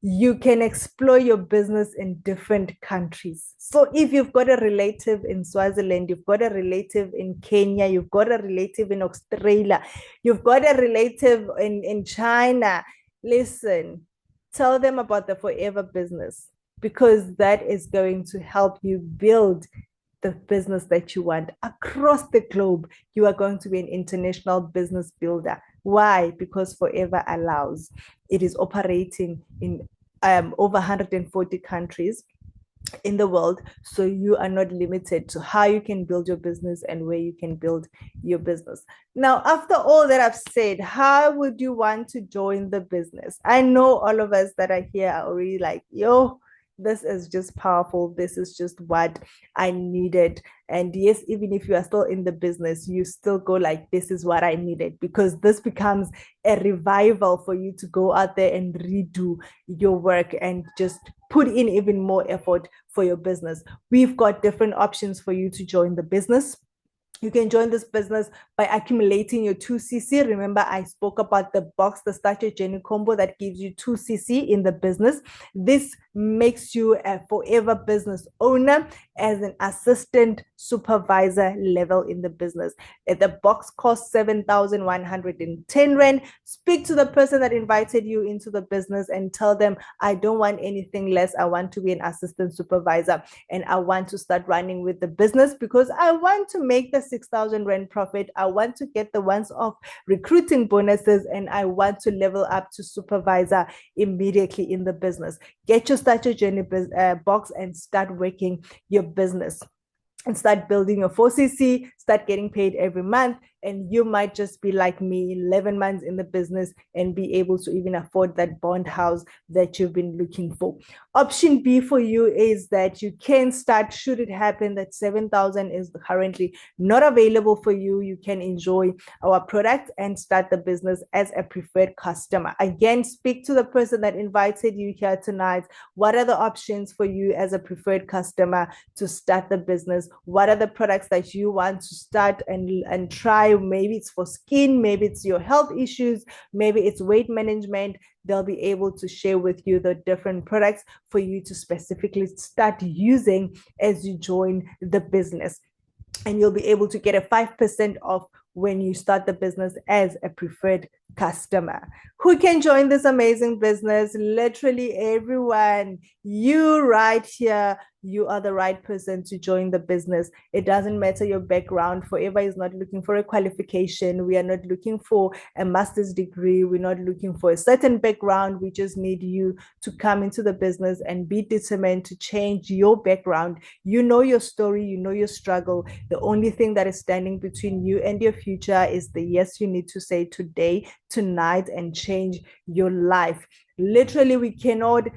You can explore your business in different countries. So if you've got a relative in Swaziland, you've got a relative in Kenya, you've got a relative in Australia, you've got a relative in China, listen, tell them about the Forever business, because that is going to help you build the business that you want across the globe. You are going to be an international business builder. Why? Because Forever allows. It is operating in over 140 countries in the world. So you are not limited to how you can build your business and where you can build your business. Now, after all that I've said, how would you want to join the business? I know all of us that are here are already like, yo, this is just powerful. This is just what I needed. And yes, even if you are still in the business, you still go like, this is what I needed, because this becomes a revival for you to go out there and redo your work and just put in even more effort for your business. We've got different options for you to join the business. You can join this business by accumulating your 2cc. Remember, I spoke about the box, the Start Your Journey combo that gives you 2cc in the business. This makes you a Forever business owner as an assistant supervisor level in the business. The box costs 7,110 Rand. Speak to the person that invited you into the business and tell them, I don't want anything less. I want to be an assistant supervisor and I want to start running with the business because I want to make the 6,000 Rand profit. I want to get the ones off recruiting bonuses and I want to level up to supervisor immediately in the business. Get your Start Your Journey box and start working your business and start building your 4cc, start getting paid every month. And you might just be like me, 11 months in the business and be able to even afford that bond house that you've been looking for. Option B for you is that you can start, should it happen that 7,000 is currently not available for you, you can enjoy our product and start the business as a preferred customer. Again, speak to the person that invited you here tonight. What are the options for you as a preferred customer to start the business? What are the products that you want to start and try? Maybe it's for skin, maybe it's your health issues, maybe it's weight management. They'll be able to share with you the different products for you to specifically start using as you join the business. And you'll be able to get a 5% off when you start the business as a preferred customer. Who can join this amazing business? Literally everyone. You right here, you are the right person to join the business. It doesn't matter your background. Forever is not looking for a qualification. We are not looking for a master's degree. We're not looking for a certain background. We just need you to come into the business and be determined to change your background. You know your story, you know your struggle. The only thing that is standing between you and your future is the yes you need to say today, tonight, and change your life. Literally, we cannot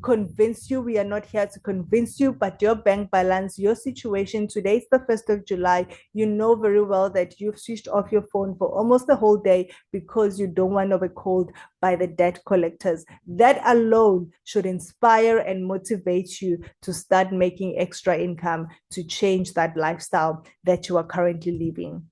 convince you. We are not here to convince you, but your bank balance, your situation, today is the 1st of July. You know very well that you've switched off your phone for almost the whole day because you don't want to be called by the debt collectors. That alone should inspire and motivate you to start making extra income to change that lifestyle that you are currently living.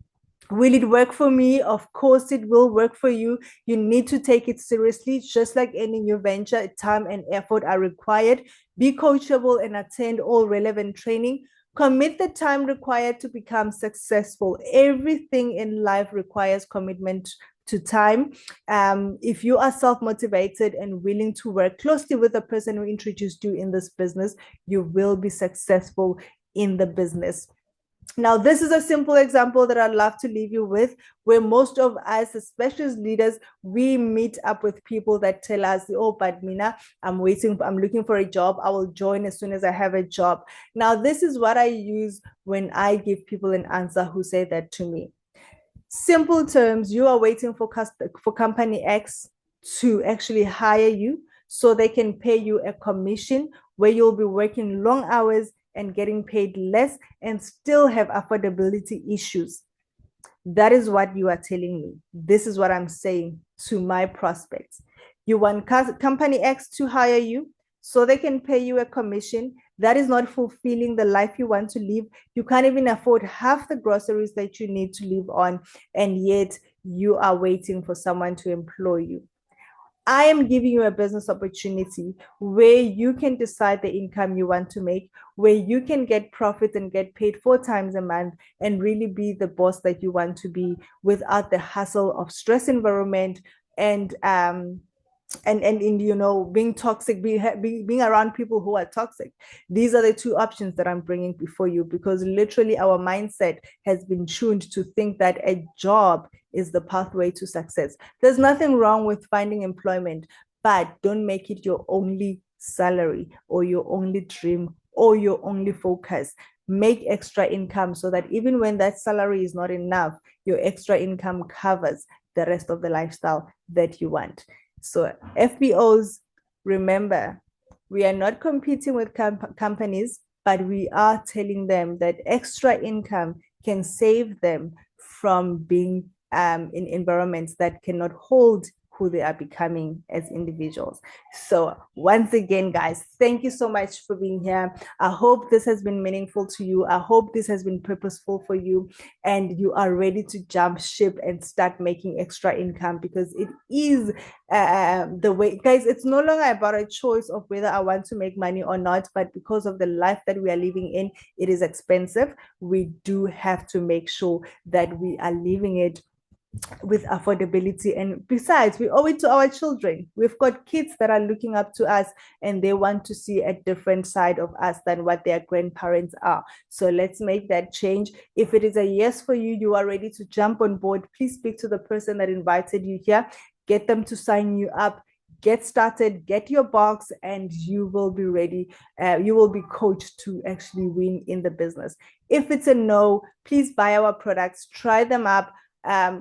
Will it work for me? Of course, it will work for you. You need to take it seriously. Just like any new venture, time and effort are required. Be coachable and attend all relevant training. Commit the time required to become successful. Everything in life requires commitment to time. If you are self-motivated and willing to work closely with the person who introduced you in this business, you will be successful in the business. Now, this is a simple example that I'd love to leave you with, where most of us, especially as leaders, we meet up with people that tell us, oh, but Mina, I'm looking for a job. I will join as soon as I have a job. Now, this is what I use when I give people an answer who say that to me. Simple terms, you are waiting for company X to actually hire you so they can pay you a commission where you'll be working long hours and getting paid less and still have affordability issues. That is what you are telling me. This is what I'm saying to my prospects. You want company X to hire you so they can pay you a commission. That is not fulfilling the life you want to live. You can't even afford half the groceries that you need to live on, and yet you are waiting for someone to employ you. I am giving you a business opportunity where you can decide the income you want to make, where you can get profit and get paid 4 times a month and really be the boss that you want to be without the hassle of stress environment and being toxic, being around people who are toxic. These are the two options that I'm bringing before you, because literally our mindset has been tuned to think that a job is the pathway to success. There's nothing wrong with finding employment, but don't make it your only salary or your only dream or your only focus. Make extra income so that even when that salary is not enough, your extra income covers the rest of the lifestyle that you want. So FBOs, remember, we are not competing with companies, but we are telling them that extra income can save them from being in environments that cannot hold who they are becoming as individuals. So once again, guys, thank you so much for being here. I hope this has been meaningful to you. I hope this has been purposeful for you and you are ready to jump ship and start making extra income, because it is the way, guys. It's no longer about a choice of whether I want to make money or not, but because of the life that we are living in, it is expensive. We do have to make sure that we are living it with affordability. And besides, we owe it to our children. We've got kids that are looking up to us and they want to see a different side of us than what their grandparents are. So let's make that change. If it is a yes for you, you are ready to jump on board, please speak to the person that invited you here. Get them to sign you up. Get started, get your box, and you will be ready. You will be coached to actually win in the business. If it's a no, please buy our products, try them up.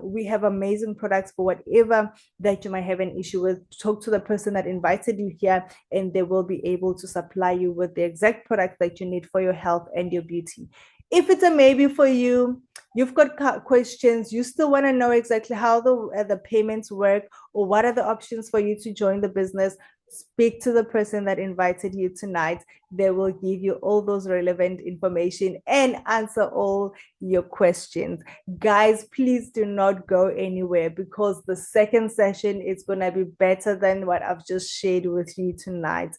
We have amazing products for whatever that you might have an issue with. Talk to the person that invited you here, and they will be able to supply you with the exact product that you need for your health and your beauty. If it's a maybe for you, you've got questions, you still want to know exactly how the payments work or what are the options for you to join the business, speak to the person that invited you tonight. They will give you all those relevant information and answer all your questions. Guys, please do not go anywhere, because the second session is going to be better than what I've just shared with you tonight.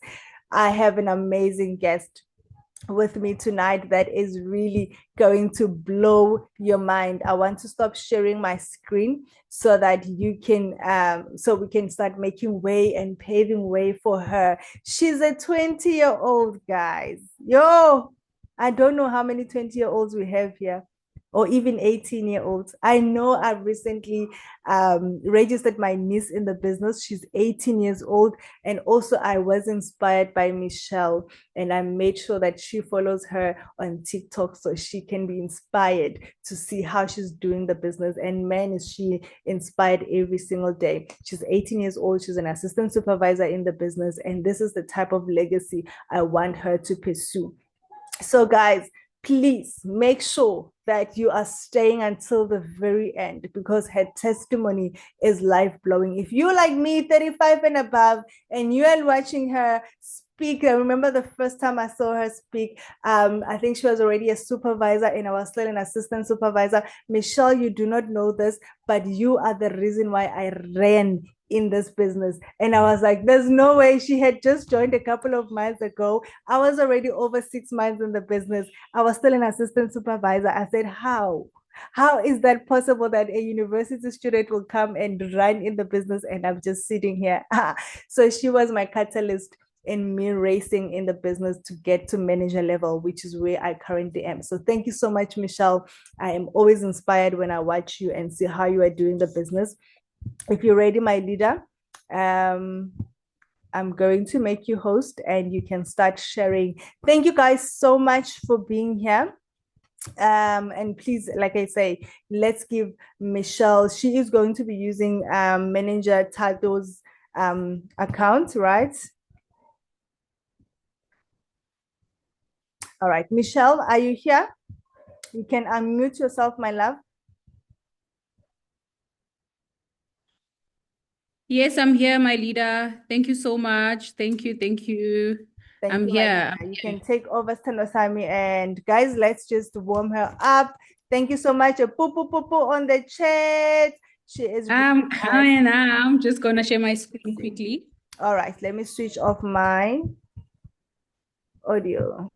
I have an amazing guest with me tonight that is really going to blow your mind. I want to stop sharing my screen so that you can so we can start making way and paving way for her. She's a 20-year-old, guys. Yo, I don't know how many 20-year-olds we have here, or even 18-year-olds. I know I've recently registered my niece in the business. She's 18 years old. And also, I was inspired by Michelle, and I made sure that she follows her on TikTok so she can be inspired to see how she's doing the business. And man, is she inspired every single day. She's 18 years old. She's an assistant supervisor in the business. And this is the type of legacy I want her to pursue. So, guys, please make sure that you are staying until the very end because her testimony is life blowing. If you like me, 35 and above, and you are watching her speak, I remember the first time I saw her speak, I think she was already a supervisor and I was still an assistant supervisor. Michelle, you do not know this, but you are the reason why I ran in this business. And I was like, there's no way. She had just joined a couple of months ago. I was already over 6 months in the business. I was still an assistant supervisor. I said, how? How is that possible that a university student will come and run in the business and I'm just sitting here? So she was my catalyst in me racing in the business to get to manager level, which is where I currently am. So thank you so much, Michelle. I am always inspired when I watch you and see how you are doing the business. If you're ready, my leader, I'm going to make you host and you can start sharing. Thank you guys so much for being here. And please, like I say, let's give Michelle, she is going to be using Manager Tato's account, right? All right, Michelle, are you here? You can unmute yourself, my love. Yes, I'm here, my leader. Thank you so much. Thank you. Thank you. Thank I'm you, my here. leader. You can take over Stanosami. And guys, let's just warm her up. Thank you so much. A poo poo poo poo on the chat. She is really I'm nice. coming. I'm just gonna share my screen quickly. All right, let me switch off my audio.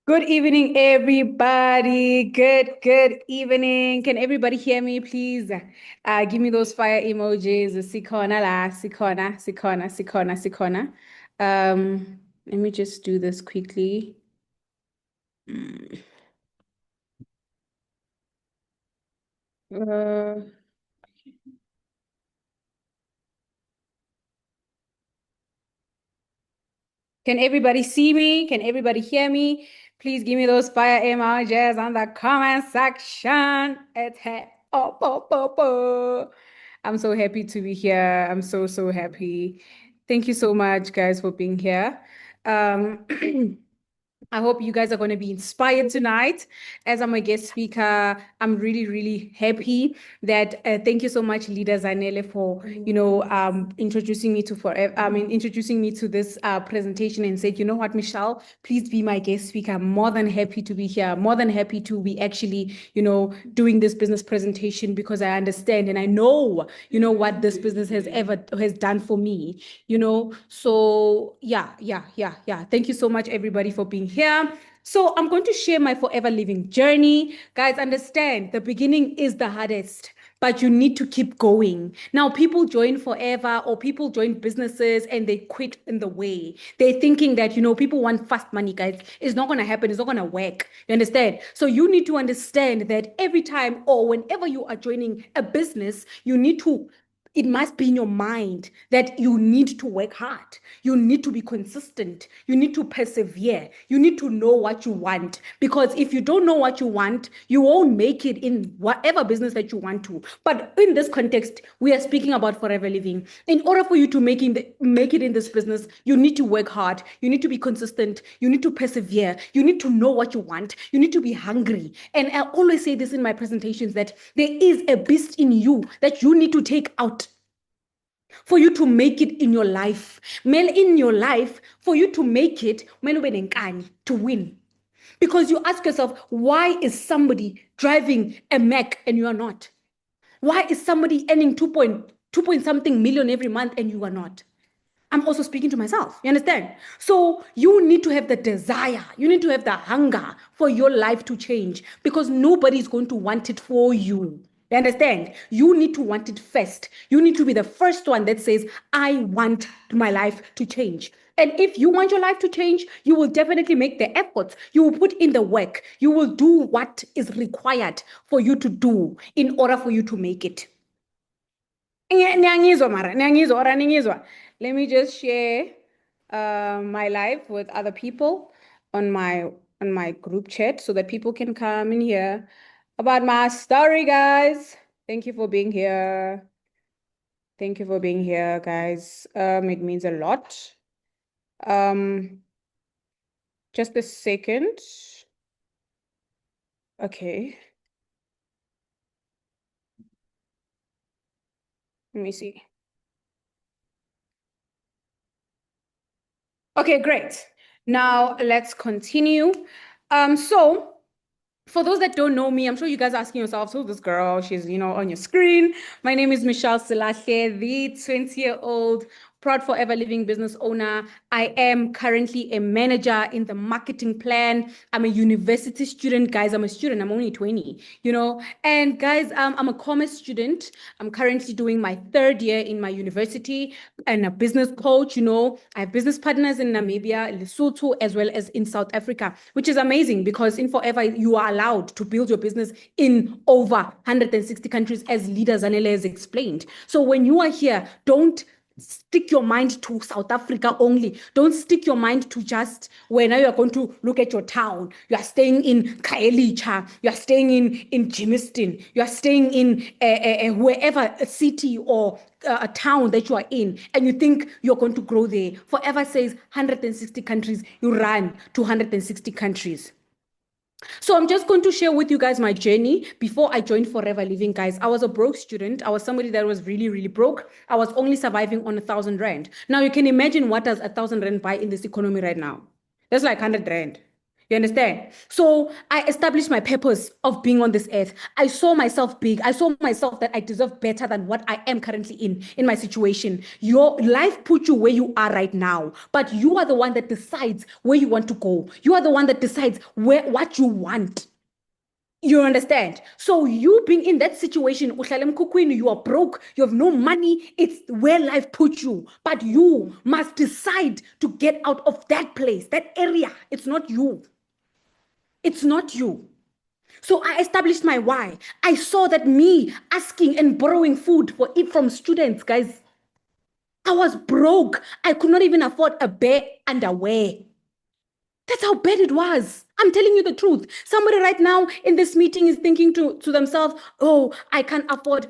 Good evening, everybody. Good evening. Can everybody hear me, please? Give me those fire emojis. Sikona la, sikona, sikona, sikona, sikona. Let me just do this quickly. Mm. Uh, Can everybody see me? Can everybody hear me? Please give me those fire emojis on the comment section. I'm so happy to be here. I'm so happy. Thank you so much, guys, for being here. Um, I hope you guys are going to be inspired tonight. As I'm a guest speaker, I'm really happy that thank you so much, Leader Zanele, for introducing me to forever. I mean, introducing me to this presentation and said, you know what, Michelle, please be my guest speaker. I'm more than happy to be here. More than happy to be actually, doing this business presentation because I understand and I know, what this business has done for me. So yeah. Thank you so much, everybody, for being here. So I'm going to share my forever living journey. Guys, understand the beginning is the hardest, but you need to keep going. Now, people join forever or people join businesses and they quit in the way. They're thinking that, people want fast money, guys. It's not going to happen. It's not going to work. You understand? So you need to understand that every time or whenever you are joining a business, it must be in your mind that you need to work hard. You need to be consistent. You need to persevere. You need to know what you want. Because if you don't know what you want, you won't make it in whatever business that you want to. But in this context, we are speaking about forever living. In order for you to make it in this business, you need to work hard. You need to be consistent. You need to persevere. You need to know what you want. You need to be hungry. And I always say this in my presentations that there is a beast in you that you need to take out for you to make it in your life. In your life, for you to make it, to win. Because you ask yourself, why is somebody driving a Mac and you are not? Why is somebody earning 2 point something million every month and you are not? I'm also speaking to myself. You understand? So you need to have the desire. You need to have the hunger for your life to change because nobody is going to want it for you. You understand? You need to want it first. You need to be the first one that says, I want my life to change. And if you want your life to change, you will definitely make the efforts. You will put in the work. You will do what is required for you to do in order for you to make it. Let me just share my life with other people on my group chat so that people can come in here about my story, guys. Thank you for being here. Thank you for being here, guys. It means a lot. Just a second. Okay. Let me see. Okay, great. Now let's continue. So for those that don't know me, I'm sure you guys are asking yourselves, who's this girl? She's, on your screen. My name is Michelle Silahle, the 20-year-old proud forever living business owner. I am currently a manager in the marketing plan. I'm a university student, guys. I'm a student. I'm only 20, And guys, I'm a commerce student. I'm currently doing my third year in my university and a business coach. I have business partners in Namibia, Lesotho, as well as in South Africa, which is amazing because in Forever, you are allowed to build your business in over 160 countries, as Leader Zanele has explained. So when you are here, don't stick your mind to South Africa only. Don't stick your mind to just where now you're going to look at your town. You are staying in Kaelicha. You are staying in Jimiston. You are staying in wherever a city or a town that you are in, and you think you're going to grow there. Forever says 160 countries. You run to 160 countries. So I'm just going to share with you guys my journey before I joined Forever Living, guys. I was a broke student. I was somebody that was really, really broke. I was only surviving on 1,000 rand. Now you can imagine what does 1,000 rand buy in this economy right now? That's like 100 rand. You understand? So I established my purpose of being on this earth. I saw myself big. I saw myself that I deserve better than what I am currently in my situation. Your life put you where you are right now, but you are the one that decides where you want to go. You are the one that decides what you want. You understand? So you being in that situation, you are broke, you have no money, it's where life put you. But you must decide to get out of that place, that area. It's not you. It's not you. So I established my why. I saw that me asking and borrowing food for it from students, guys, I was broke. I could not even afford a bare underwear. That's how bad it was. I'm telling you the truth. Somebody right now in this meeting is thinking to themselves, oh, I can't afford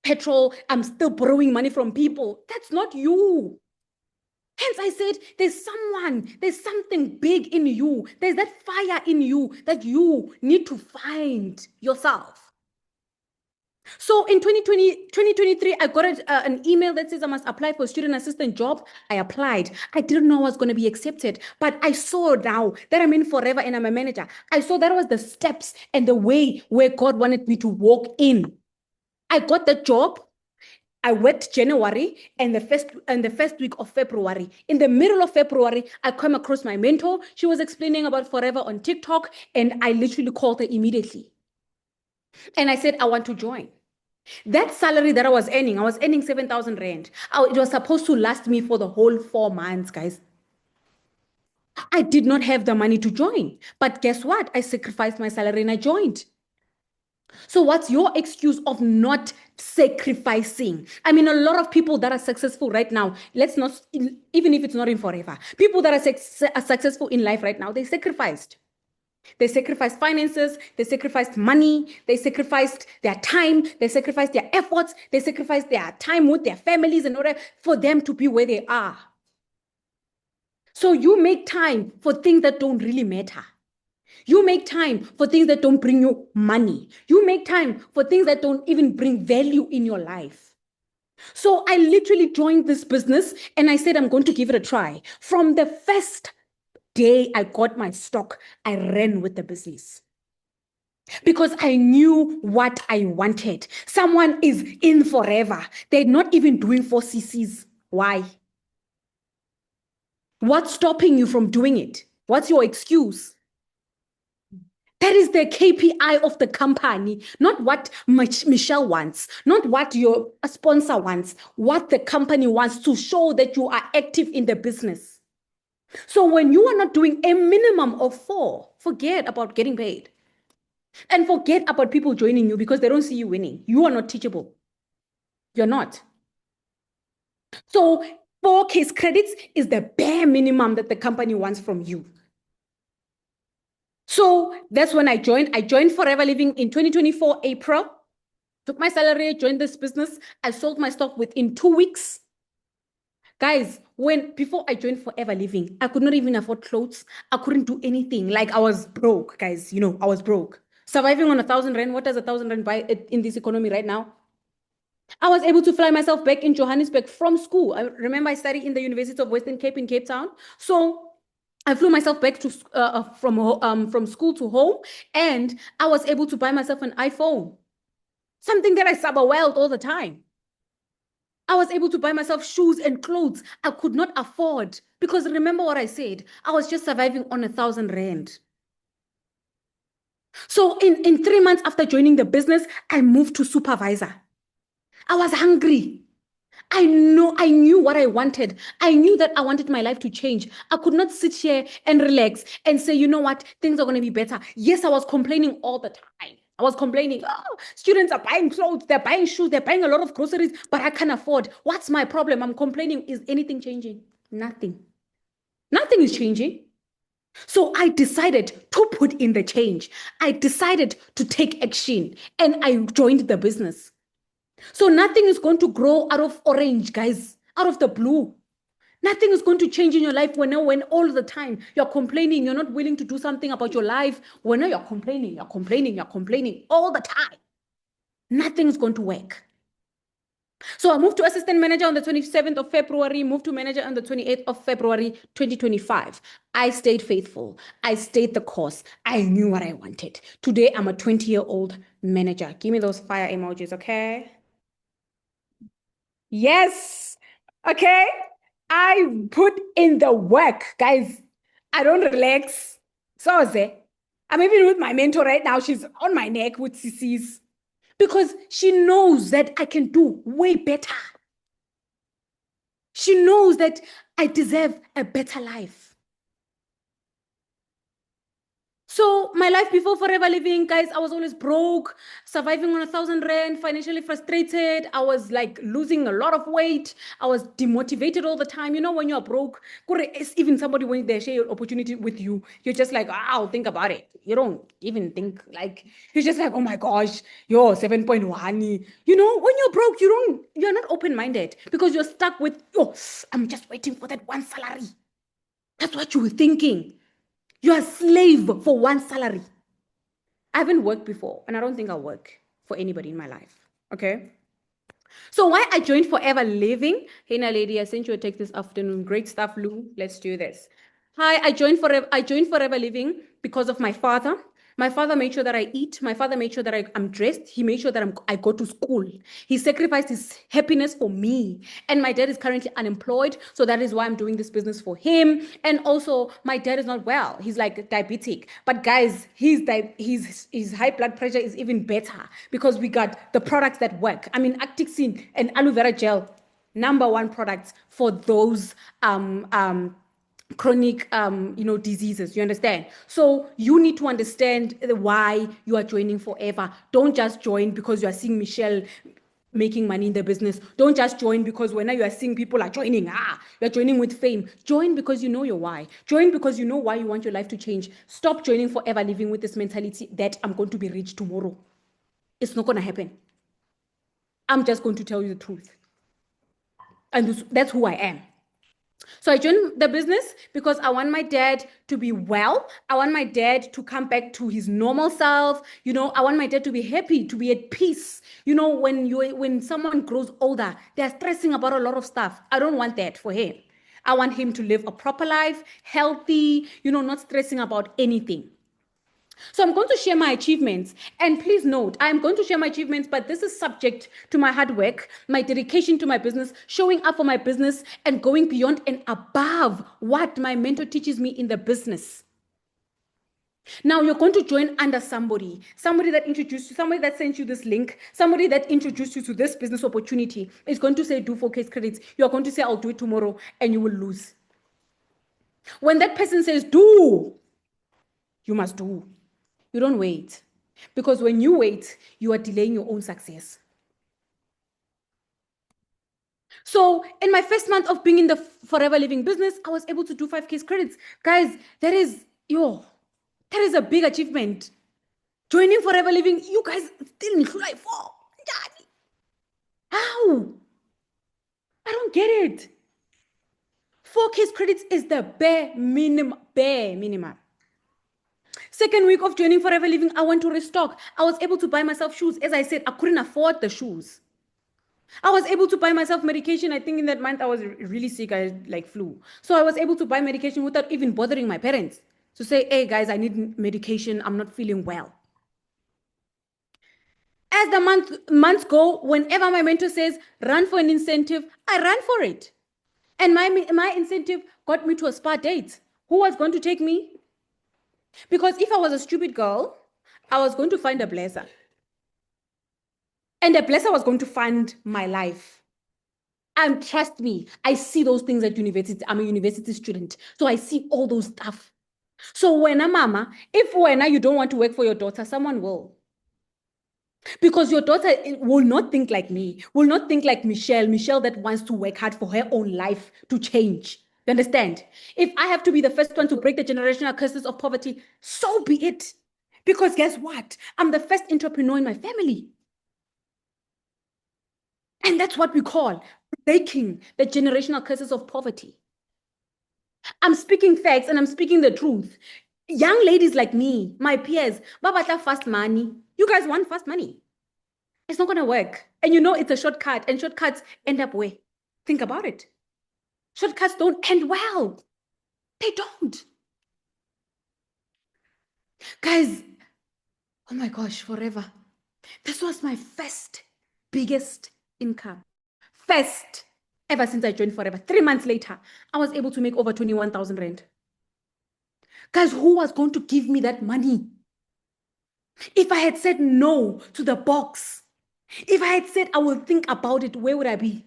petrol. I'm still borrowing money from people. That's not you. Hence, I said, there's something big in you. There's that fire in you that you need to find yourself. So in 2023, I got an email that says I must apply for a student assistant job. I applied. I didn't know I was going to be accepted, but I saw now that I'm in Forever and I'm a manager. I saw that was the steps and the way where God wanted me to walk in. I got the job. I worked January and the first week of February. In the middle of February, I came across my mentor. She was explaining about Forever on TikTok, and I literally called her immediately. And I said, I want to join. That salary that I was earning 7,000 rand. It was supposed to last me for the whole 4 months, guys. I did not have the money to join. But guess what? I sacrificed my salary and I joined. So, what's your excuse of not sacrificing? I mean, a lot of people that are successful right now, let's not, even if it's not in forever, people that are successful in life right now, they sacrificed. They sacrificed finances, they sacrificed money, they sacrificed their time, they sacrificed their efforts, they sacrificed their time with their families in order for them to be where they are. So you make time for things that don't really matter. You make time for things that don't bring you money. You make time for things that don't even bring value in your life. So I literally joined this business and I said, I'm going to give it a try. From the first day I got my stock, I ran with the business because I knew what I wanted. Someone is in forever. They're not even doing 4 CCs. Why? What's stopping you from doing it? What's your excuse? That is the KPI of the company, not what Michelle wants, not what your sponsor wants, what the company wants to show that you are active in the business. So when you are not doing a minimum of 4, forget about getting paid. And forget about people joining you because they don't see you winning. You are not teachable. You're not. So 4 case credits is the bare minimum that the company wants from you. So that's when I joined. I joined Forever Living in 2024, April. Took my salary, joined this business. I sold my stock within 2 weeks. Guys, before I joined Forever Living, I could not even afford clothes. I couldn't do anything. Like I was broke, guys. I was broke. Surviving on 1,000 rand. What does 1,000 rand buy in this economy right now? I was able to fly myself back in Johannesburg from school. I remember I studied in the University of Western Cape in Cape Town. So I flew myself back to from school to home, and I was able to buy myself an iPhone, something that I sabawelled all the time. I was able to buy myself shoes and clothes I could not afford because remember what I said, I was just surviving on 1,000 rand. So in 3 months after joining the business, I moved to supervisor. I was hungry. I knew what I wanted. I knew that I wanted my life to change. I could not sit here and relax and say, you know what, things are going to be better. Yes, I was complaining all the time. I was complaining, oh, students are buying clothes, they're buying shoes, they're buying a lot of groceries, but I can't afford. What's my problem? I'm complaining. Is anything changing? Nothing. Nothing is changing. So I decided to put in the change. I decided to take action and I joined the business. So nothing is going to grow out of orange, guys, out of the blue. Nothing is going to change in your life when all the time you're complaining, you're not willing to do something about your life. When you're complaining all the time. Nothing is going to work. So I moved to assistant manager on the 27th of February, moved to manager on the 28th of February, 2025. I stayed faithful. I stayed the course. I knew what I wanted. Today, I'm a 20-year-old manager. Give me those fire emojis, okay? Yes. Okay. I put in the work, guys. I don't relax. So, I'm even with my mentor right now. She's on my neck with CCs because she knows that I can do way better. She knows that I deserve a better life. So my life before Forever Living, guys, I was always broke, surviving on 1,000 rand, financially frustrated. I was like losing a lot of weight. I was demotivated all the time. When you're broke, even somebody when they share an opportunity with you, you're just like, I'll think about it. You don't even think you're just like, oh my gosh, you're 7.1. When you're broke, you're not open-minded because you're stuck with, I'm just waiting for that one salary. That's what you were thinking. You're a slave for one salary. I haven't worked before, and I don't think I'll work for anybody in my life. Okay? So why I joined Forever Living? Hey, now, lady, I sent you a text this afternoon. Great stuff, Lou. Let's do this. Hi, I joined Forever Living because of my father. My father made sure that I eat. My father made sure that I'm dressed. He made sure that I go to school. He sacrificed his happiness for me. And my dad is currently unemployed. So that is why I'm doing this business for him. And also, my dad is not well. He's like diabetic. But guys, his high blood pressure is even better because we got the products that work. I mean, Actixin and aloe vera gel, #1 products for those chronic diseases. You understand? So you need to understand why you are joining forever. Don't just join because you are seeing Michelle making money in the business. Don't just join because when you are seeing people are joining, you're joining with fame. Join because you know your why. Join because you know why you want your life to change. Stop joining forever living with this mentality that I'm going to be rich tomorrow. It's not going to happen. I'm just going to tell you the truth. And that's who I am. So I joined the business because I want my dad to be well. I want my dad to come back to his normal self. I want my dad to be happy, to be at peace. When someone grows older, they're stressing about a lot of stuff. I don't want that for him. I want him to live a proper life, healthy, not stressing about anything. So I'm going to share my achievements. And please note, I'm going to share my achievements, but this is subject to my hard work, my dedication to my business, showing up for my business, and going beyond and above what my mentor teaches me in the business. Now you're going to join under somebody that introduced you, somebody that sent you this link, somebody that introduced you to this business opportunity is going to say, do 4 case credits. You're going to say, I'll do it tomorrow, and you will lose. When that person says, do, you must do. You don't wait. Because when you wait, you are delaying your own success. So in my first month of being in the Forever Living business, I was able to do 5 case credits. Guys, that is a big achievement. Joining Forever Living, you guys still in July 4. How? I don't get it. 4 case credits is the bare minimum. Second week of joining Forever Living, I went to restock. I was able to buy myself shoes. As I said, I couldn't afford the shoes. I was able to buy myself medication. I think in that month I was really sick. I like flu. So I was able to buy medication without even bothering my parents to say, hey guys, I need medication. I'm not feeling well. As the months go, whenever my mentor says, run for an incentive, I ran for it. And my incentive got me to a spa date. Who was going to take me? Because if I was a stupid girl, I was going to find a blesser. And the blesser was going to fund my life. And trust me, I see those things at university. I'm a university student. So I see all those stuff. So when a mama, if when you don't want to work for your daughter, someone will. Because your daughter will not think like me, will not think like Michelle that wants to work hard for her own life to change. You understand? If I have to be the first one to break the generational curses of poverty, so be it. Because guess what? I'm the first entrepreneur in my family. And that's what we call breaking the generational curses of poverty. I'm speaking facts and I'm speaking the truth. Young ladies like me, my peers, babata fast money. You guys want fast money. It's not going to work. And it's a shortcut, and shortcuts end up where? Think about it. Shortcuts don't end well. They don't. Guys, oh my gosh, forever. This was my first biggest income. First, ever since I joined Forever. 3 months later, I was able to make over 21,000 rand. Guys, who was going to give me that money? If I had said no to the box, if I had said I will think about it, where would I be?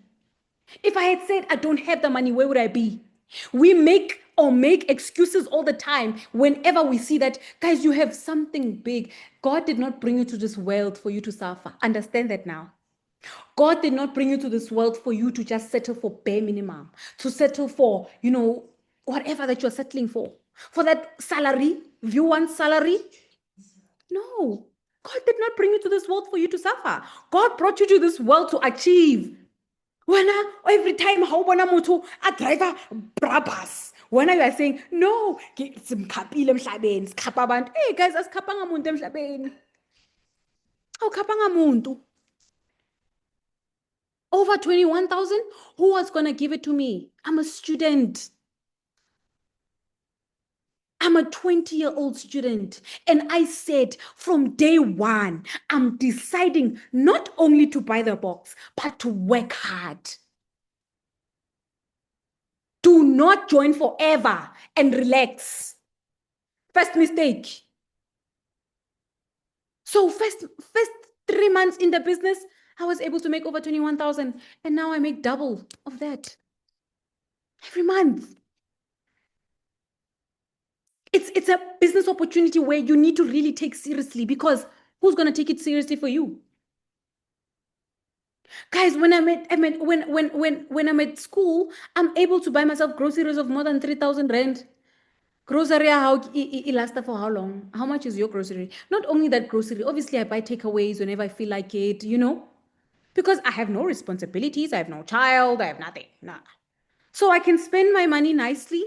If I had said I don't have the money, where would I be? We make excuses all the time whenever we see that, guys, you have something big. God did not bring you to this world for you to suffer. Understand that now. God did not bring you to this world for you to just settle for bare minimum, to settle for, whatever that you're settling for. For that salary, if you want salary, no. God did not bring you to this world for you to suffer. God brought you to this world to achieve. When every time how bona motho a driver brabus. When you are saying, no, simkhapile emhlabeni, sikhapha abantu. Hey guys, asikhaphanga umuntu emhlabeni. Awukhaphanga umuntu. Over 21,000? Who was going to give it to me? I'm a student. I'm a 20-year-old student, and I said from day one, I'm deciding not only to buy the box, but to work hard. Do not join forever and relax. First mistake. So first 3 months in the business, I was able to make over 21,000, and now I make double of that every month. It's a business opportunity where you need to really take seriously, because who's going to take it seriously for you? Guys, when I'm at school, I'm able to buy myself groceries of more than 3,000 rand. Grocery, how it lasts for how long? How much is your grocery? Not only that grocery, obviously I buy takeaways whenever I feel like it, because I have no responsibilities, I have no child, I have nothing. Nah. So I can spend my money nicely,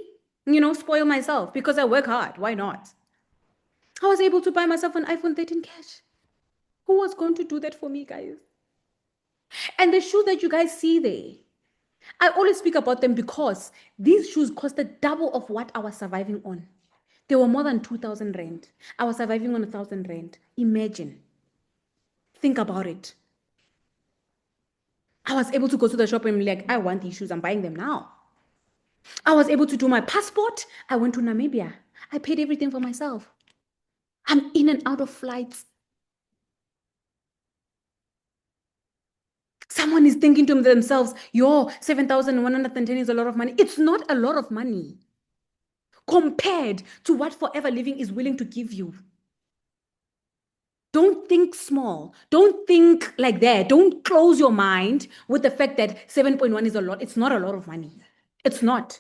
spoil myself because I work hard. Why not? I was able to buy myself an iPhone 13 cash. Who was going to do that for me, guys? And the shoes that you guys see there, I always speak about them because these shoes costed double of what I was surviving on. They were more than 2,000 rand. I was surviving on 1,000 rand. Imagine. Think about it. I was able to go to the shop and be like, I want these shoes. I'm buying them now. I was able to do my passport. I went to Namibia. I paid everything for myself. I'm in and out of flights. Someone is thinking to themselves, yo, 7,110 is a lot of money. It's not a lot of money compared to what Forever Living is willing to give you. Don't think small. Don't think like that. Don't close your mind with the fact that 7.1 is a lot. It's not a lot of money. It's not.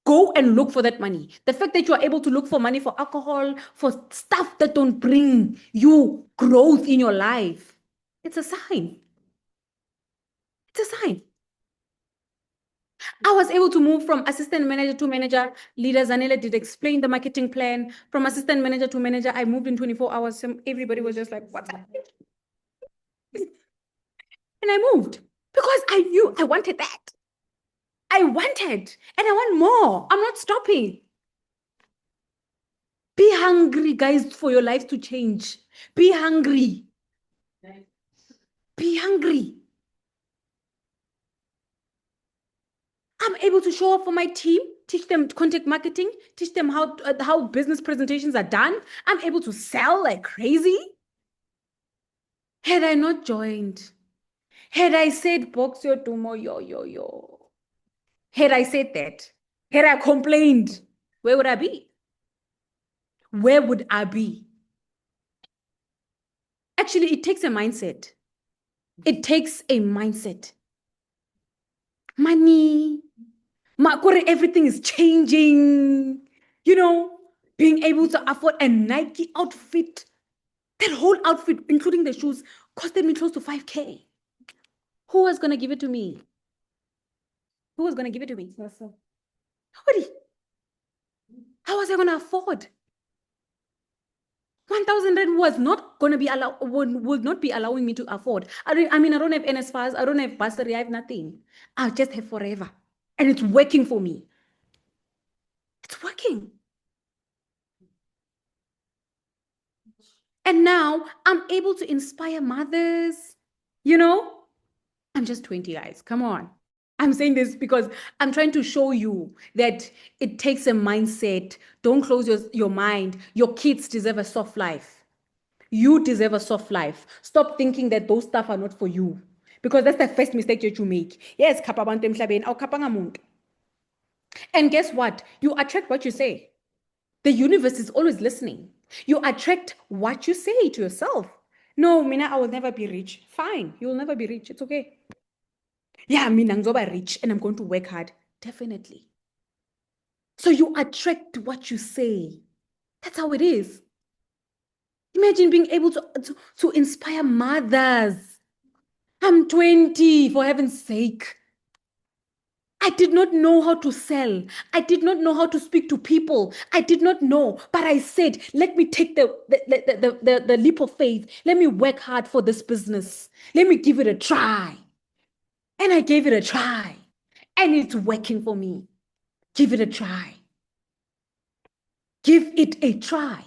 Go and look for that money. The fact that you are able to look for money for alcohol, for stuff that don't bring you growth in your life, it's a sign. It's a sign. I was able to move from assistant manager to manager. Leader Zanele did explain the marketing plan. From assistant manager to manager, I moved in 24 hours. Everybody was just like, what's happening? And I moved because I knew I wanted that. I wanted, and I want more. I'm not stopping. Be hungry, guys, for your life to change. Be hungry. Be hungry. I'm able to show up for my team, teach them content marketing, teach them how business presentations are done. I'm able to sell like crazy. Had I not joined, had I said box your tumo, yo, had I said that, had I complained, where would I be? Where would I be? Actually, it takes a mindset. It takes a mindset. Money, everything is changing. Being able to afford a Nike outfit, that whole outfit, including the shoes, costed me close to 5K. Who was going to give it to me? Who was going to give it to me? Nobody. How was I going to afford? 1,000 rand was not going to be would not be allowing me to afford. I mean, I don't have NSFAS, I don't have bursary, I have nothing. I just have Forever. And it's working for me. It's working. And now I'm able to inspire mothers. I'm just 20, guys. Come on. I'm saying this because I'm trying to show you that it takes a mindset. Don't close your mind. Your kids deserve a soft life. You deserve a soft life. Stop thinking that those stuff are not for you. Because that's the first mistake that you make. Yes, kappa bantu emhlabeni, awu kappa ngamuntu. And guess what? You attract what you say. The universe is always listening. You attract what you say to yourself. No, Mina, I will never be rich. Fine, you will never be rich. It's okay. Yeah, Mina, I'm rich and I'm going to work hard. Definitely. So you attract what you say. That's how it is. Imagine being able to inspire mothers. I'm 20, for heaven's sake. I did not know how to sell. I did not know how to speak to people. I did not know. But I said, let me take the leap of faith. Let me work hard for this business. Let me give it a try. And I gave it a try. And it's working for me. Give it a try. Give it a try.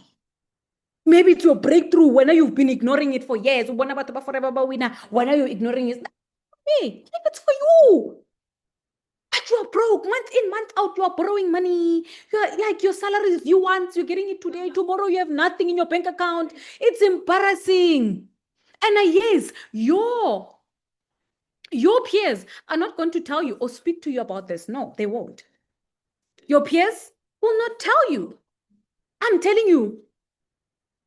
Maybe it's your breakthrough when you've been ignoring it for years. When are you ignoring it? Hey, maybe it's for you. But you are broke month in, month out. You are borrowing money. You are like your salary is you want, you're getting it today. Tomorrow you have nothing in your bank account. It's embarrassing. And yes, your peers are not going to tell you or speak to you about this. No, they won't. Your peers will not tell you. I'm telling you,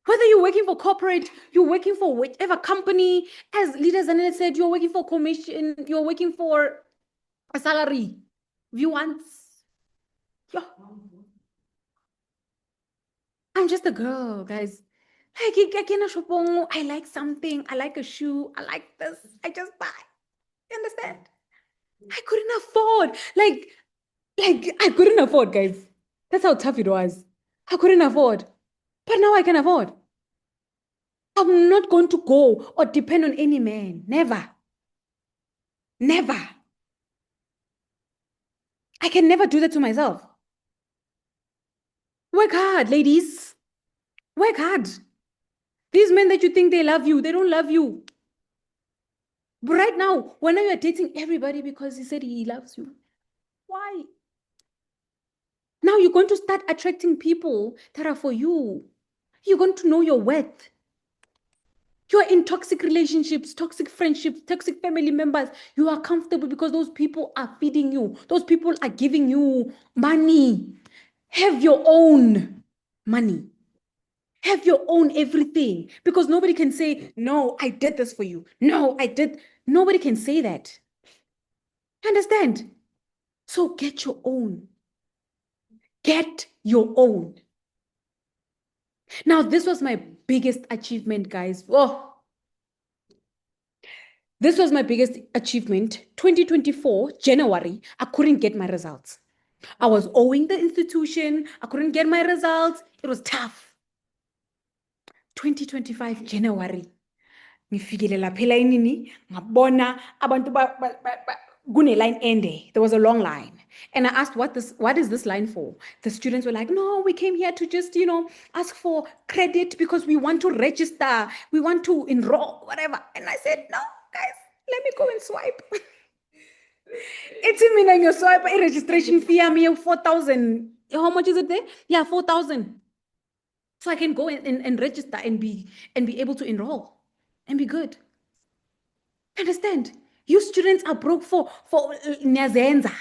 whether you're working for corporate, you're working for whatever company, as leaders and I said, you're working for commission, you're working for a salary. If you want, yeah. I'm just a girl, guys. I like something. I like a shoe. I like this. I just buy. You understand? I couldn't afford. I couldn't afford, guys. That's how tough it was. I couldn't afford. But now I can afford. I'm not going to go or depend on any man. Never. Never. I can never do that to myself. Work hard, ladies. Work hard. These men that you think they love you, they don't love you. But right now, when you are dating everybody because he said he loves you, why? Now you're going to start attracting people that are for you. You're going to know your worth. You're in toxic relationships, toxic friendships, toxic family members. You are comfortable because those people are feeding you. Those people are giving you money. Have your own money. Have your own everything because nobody can say, no, I did this for you. No, I did. Nobody can say that. Understand? So get your own. Get your own. Now, this was my biggest achievement, guys. Oh, this was my biggest achievement. 2024, January, I couldn't get my results. I was owing the institution. I couldn't get my results. It was tough. 2025, January. Ngifikelela phela inini ngabona abantu kune-line ende. There was a long line. And I asked what is this line for? The students were like, no, we came here to just, ask for credit because we want to register. We want to enroll, whatever. And I said, no, guys, let me go and swipe. It's in me your swipe registration fee. I'm here 4,000. How much is it there? Yeah, 4,000. So I can go and register and be able to enroll and be good. Understand? You students are broke for Nyazenza.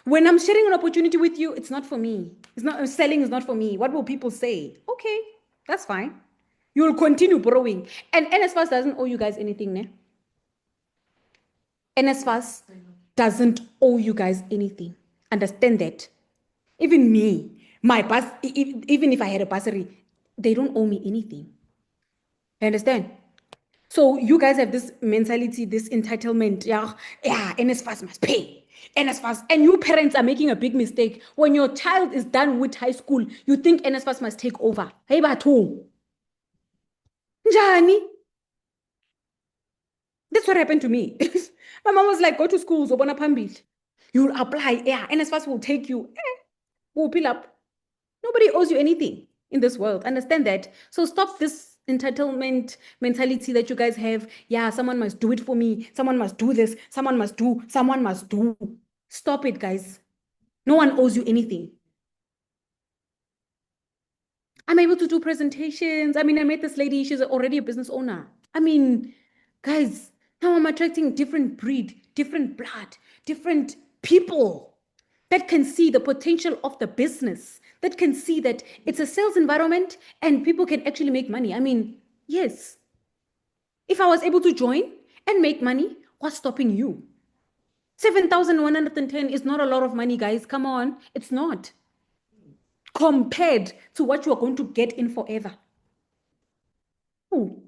When I'm sharing an opportunity with you, it's not for me. It's not selling is not for me. What will people say? Okay, that's fine. You'll continue borrowing. And NSFAS doesn't owe you guys anything, ne? NSFAS doesn't owe you guys anything. Understand that. Even me, my bus, even if I had a bursary, they don't owe me anything. You understand? So you guys have this mentality, this entitlement. Yeah, NSFAS must pay. NSFAS. And you parents are making a big mistake. When your child is done with high school, you think NSFAS must take over. Hey, bathu. Njani? That's what happened to me. My mom was like, go to school, Zobona Pambil. You'll apply. Yeah, NSFAS will take you. We'll pill up. Nobody owes you anything in this world. Understand that. So stop this entitlement mentality that you guys have. Yeah, someone must do it for me. Someone must do this. Someone must do. Someone must do. Stop it, guys. No one owes you anything. I'm able to do presentations. I mean, I met this lady. She's already a business owner. I mean, guys, now I'm attracting different breed, different blood, different people that can see the potential of the business, that can see that it's a sales environment and people can actually make money. I mean, yes. If I was able to join and make money, what's stopping you? 7,110 is not a lot of money, guys. Come on. It's not. Compared to what you are going to get in forever. Ooh.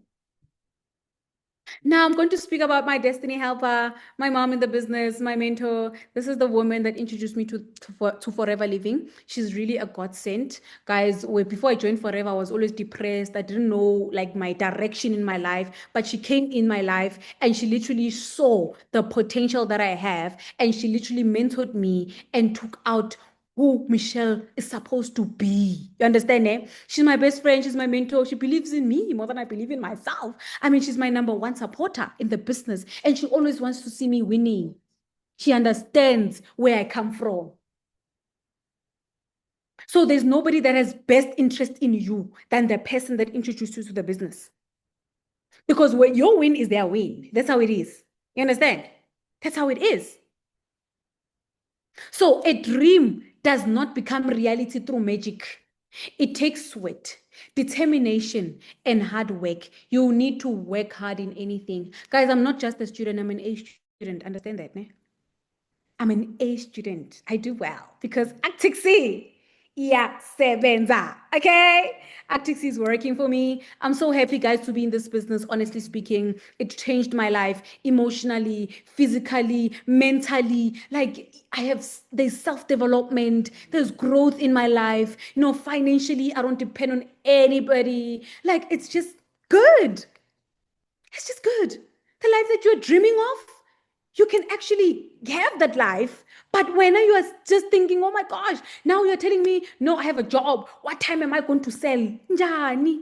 Now I'm going to speak about my destiny helper, my mom in the business, my mentor. This is the woman that introduced me to Forever Living. She's really a godsend. Guys, before I joined Forever, I was always depressed. I didn't know like my direction in my life, but she came in my life and she literally saw the potential that I have and she literally mentored me and took out who Michelle is supposed to be. You understand, eh? She's my best friend. She's my mentor. She believes in me more than I believe in myself. I mean, she's my number one supporter in the business, and she always wants to see me winning. She understands where I come from. So there's nobody that has best interest in you than the person that introduced you to the business. Because when your win is their win. That's how it is. You understand? That's how it is. So a dream does not become reality through magic. It takes sweat, determination, and hard work. You need to work hard in anything. Guys, I'm not just a student, I'm an A student. Understand that, ne? I'm an A student. I do well because Actixi, yeah, sevenza. Okay. Actixi is working for me. I'm so happy, guys, to be in this business. Honestly speaking, it changed my life emotionally, physically, mentally. Like, there's self development, there's growth in my life. You know, financially, I don't depend on anybody. Like, it's just good. It's just good. The life that you're dreaming of, you can actually have that life. But when you are just thinking, oh my gosh, now you're telling me, no, I have a job. What time am I going to sell? Njani.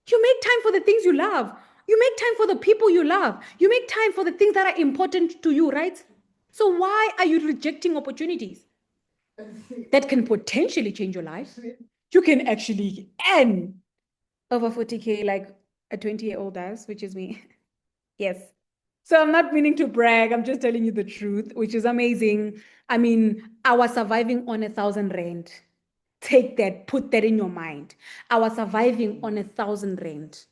You make time for the things you love. You make time for the people you love. You make time for the things that are important to you, right? So why are you rejecting opportunities that can potentially change your life? You can actually earn over 40K like a 20-year-old does, which is me. Yes. So I'm not meaning to brag. I'm just telling you the truth, which is amazing. I mean, I was surviving on 1,000 rand. Take that, put that in your mind. I was surviving on 1,000 rand.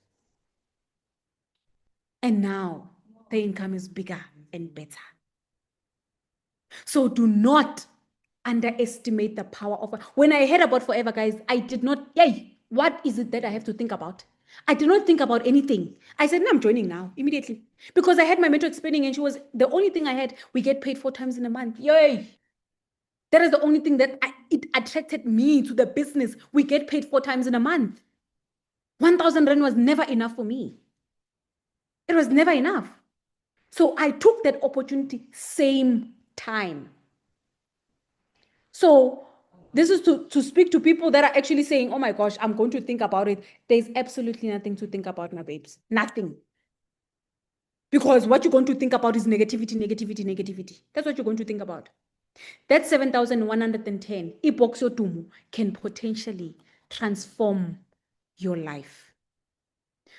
And now the income is bigger and better. So do not underestimate the power of. When I heard about Forever, guys, I did not, yay, what is it that I have to think about? I did not think about anything. I said, no, I'm joining now, immediately. Because I had my mentor explaining, and she was the only thing I had. We get paid 4 times in a month. Yay! That is the only thing that it attracted me to the business. We get paid 4 times in a month. 1,000 rand was never enough for me. It was never enough. So I took that opportunity same time. So this is to speak to people that are actually saying, oh my gosh, I'm going to think about it. There's absolutely nothing to think about, my babes. Nothing. Because what you're going to think about is negativity, negativity, negativity. That's what you're going to think about. That 7,110, Iboxo Tumu, can potentially transform your life.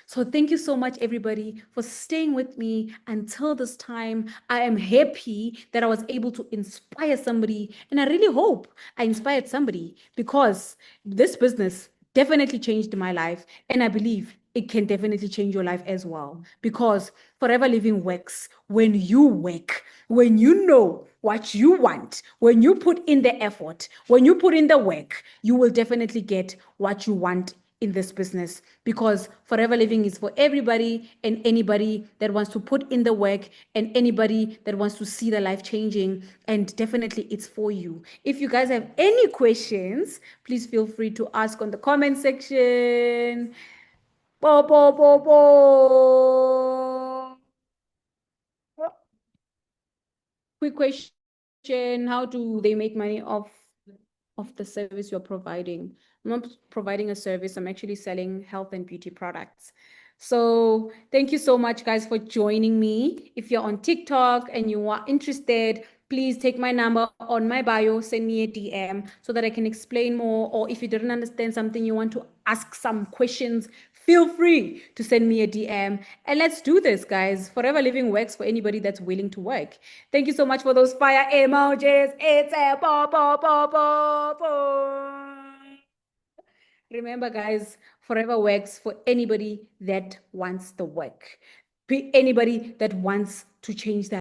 So thank you so much, everybody, for staying with me until this time. I am happy that I was able to inspire somebody, and I really hope I inspired somebody, because this business definitely changed my life, and I believe it can definitely change your life as well, because Forever Living works when you work, when you know what you want, when you put in the effort, when you put in the work, you will definitely get what you want in this business, because Forever Living is for everybody and anybody that wants to put in the work and anybody that wants to see the life changing, and definitely it's for you. If you guys have any questions, please feel free to ask on the comment section. Bo, bo, bo, bo. Quick question: how do they make money off the service you're providing? I'm not providing a service, I'm actually selling health and beauty products. So thank you so much, guys, for joining me. If you're on TikTok and you are interested, please take my number on my bio, send me a DM so that I can explain more. Or if you didn't understand something, you want to ask some questions, feel free to send me a DM. And let's do this, guys. Forever Living works for anybody that's willing to work. Thank you so much for those fire emojis. It's a pop, pop, pop, pop, pop. Remember, guys, Forever works for anybody that wants the work. Anybody that wants to change that.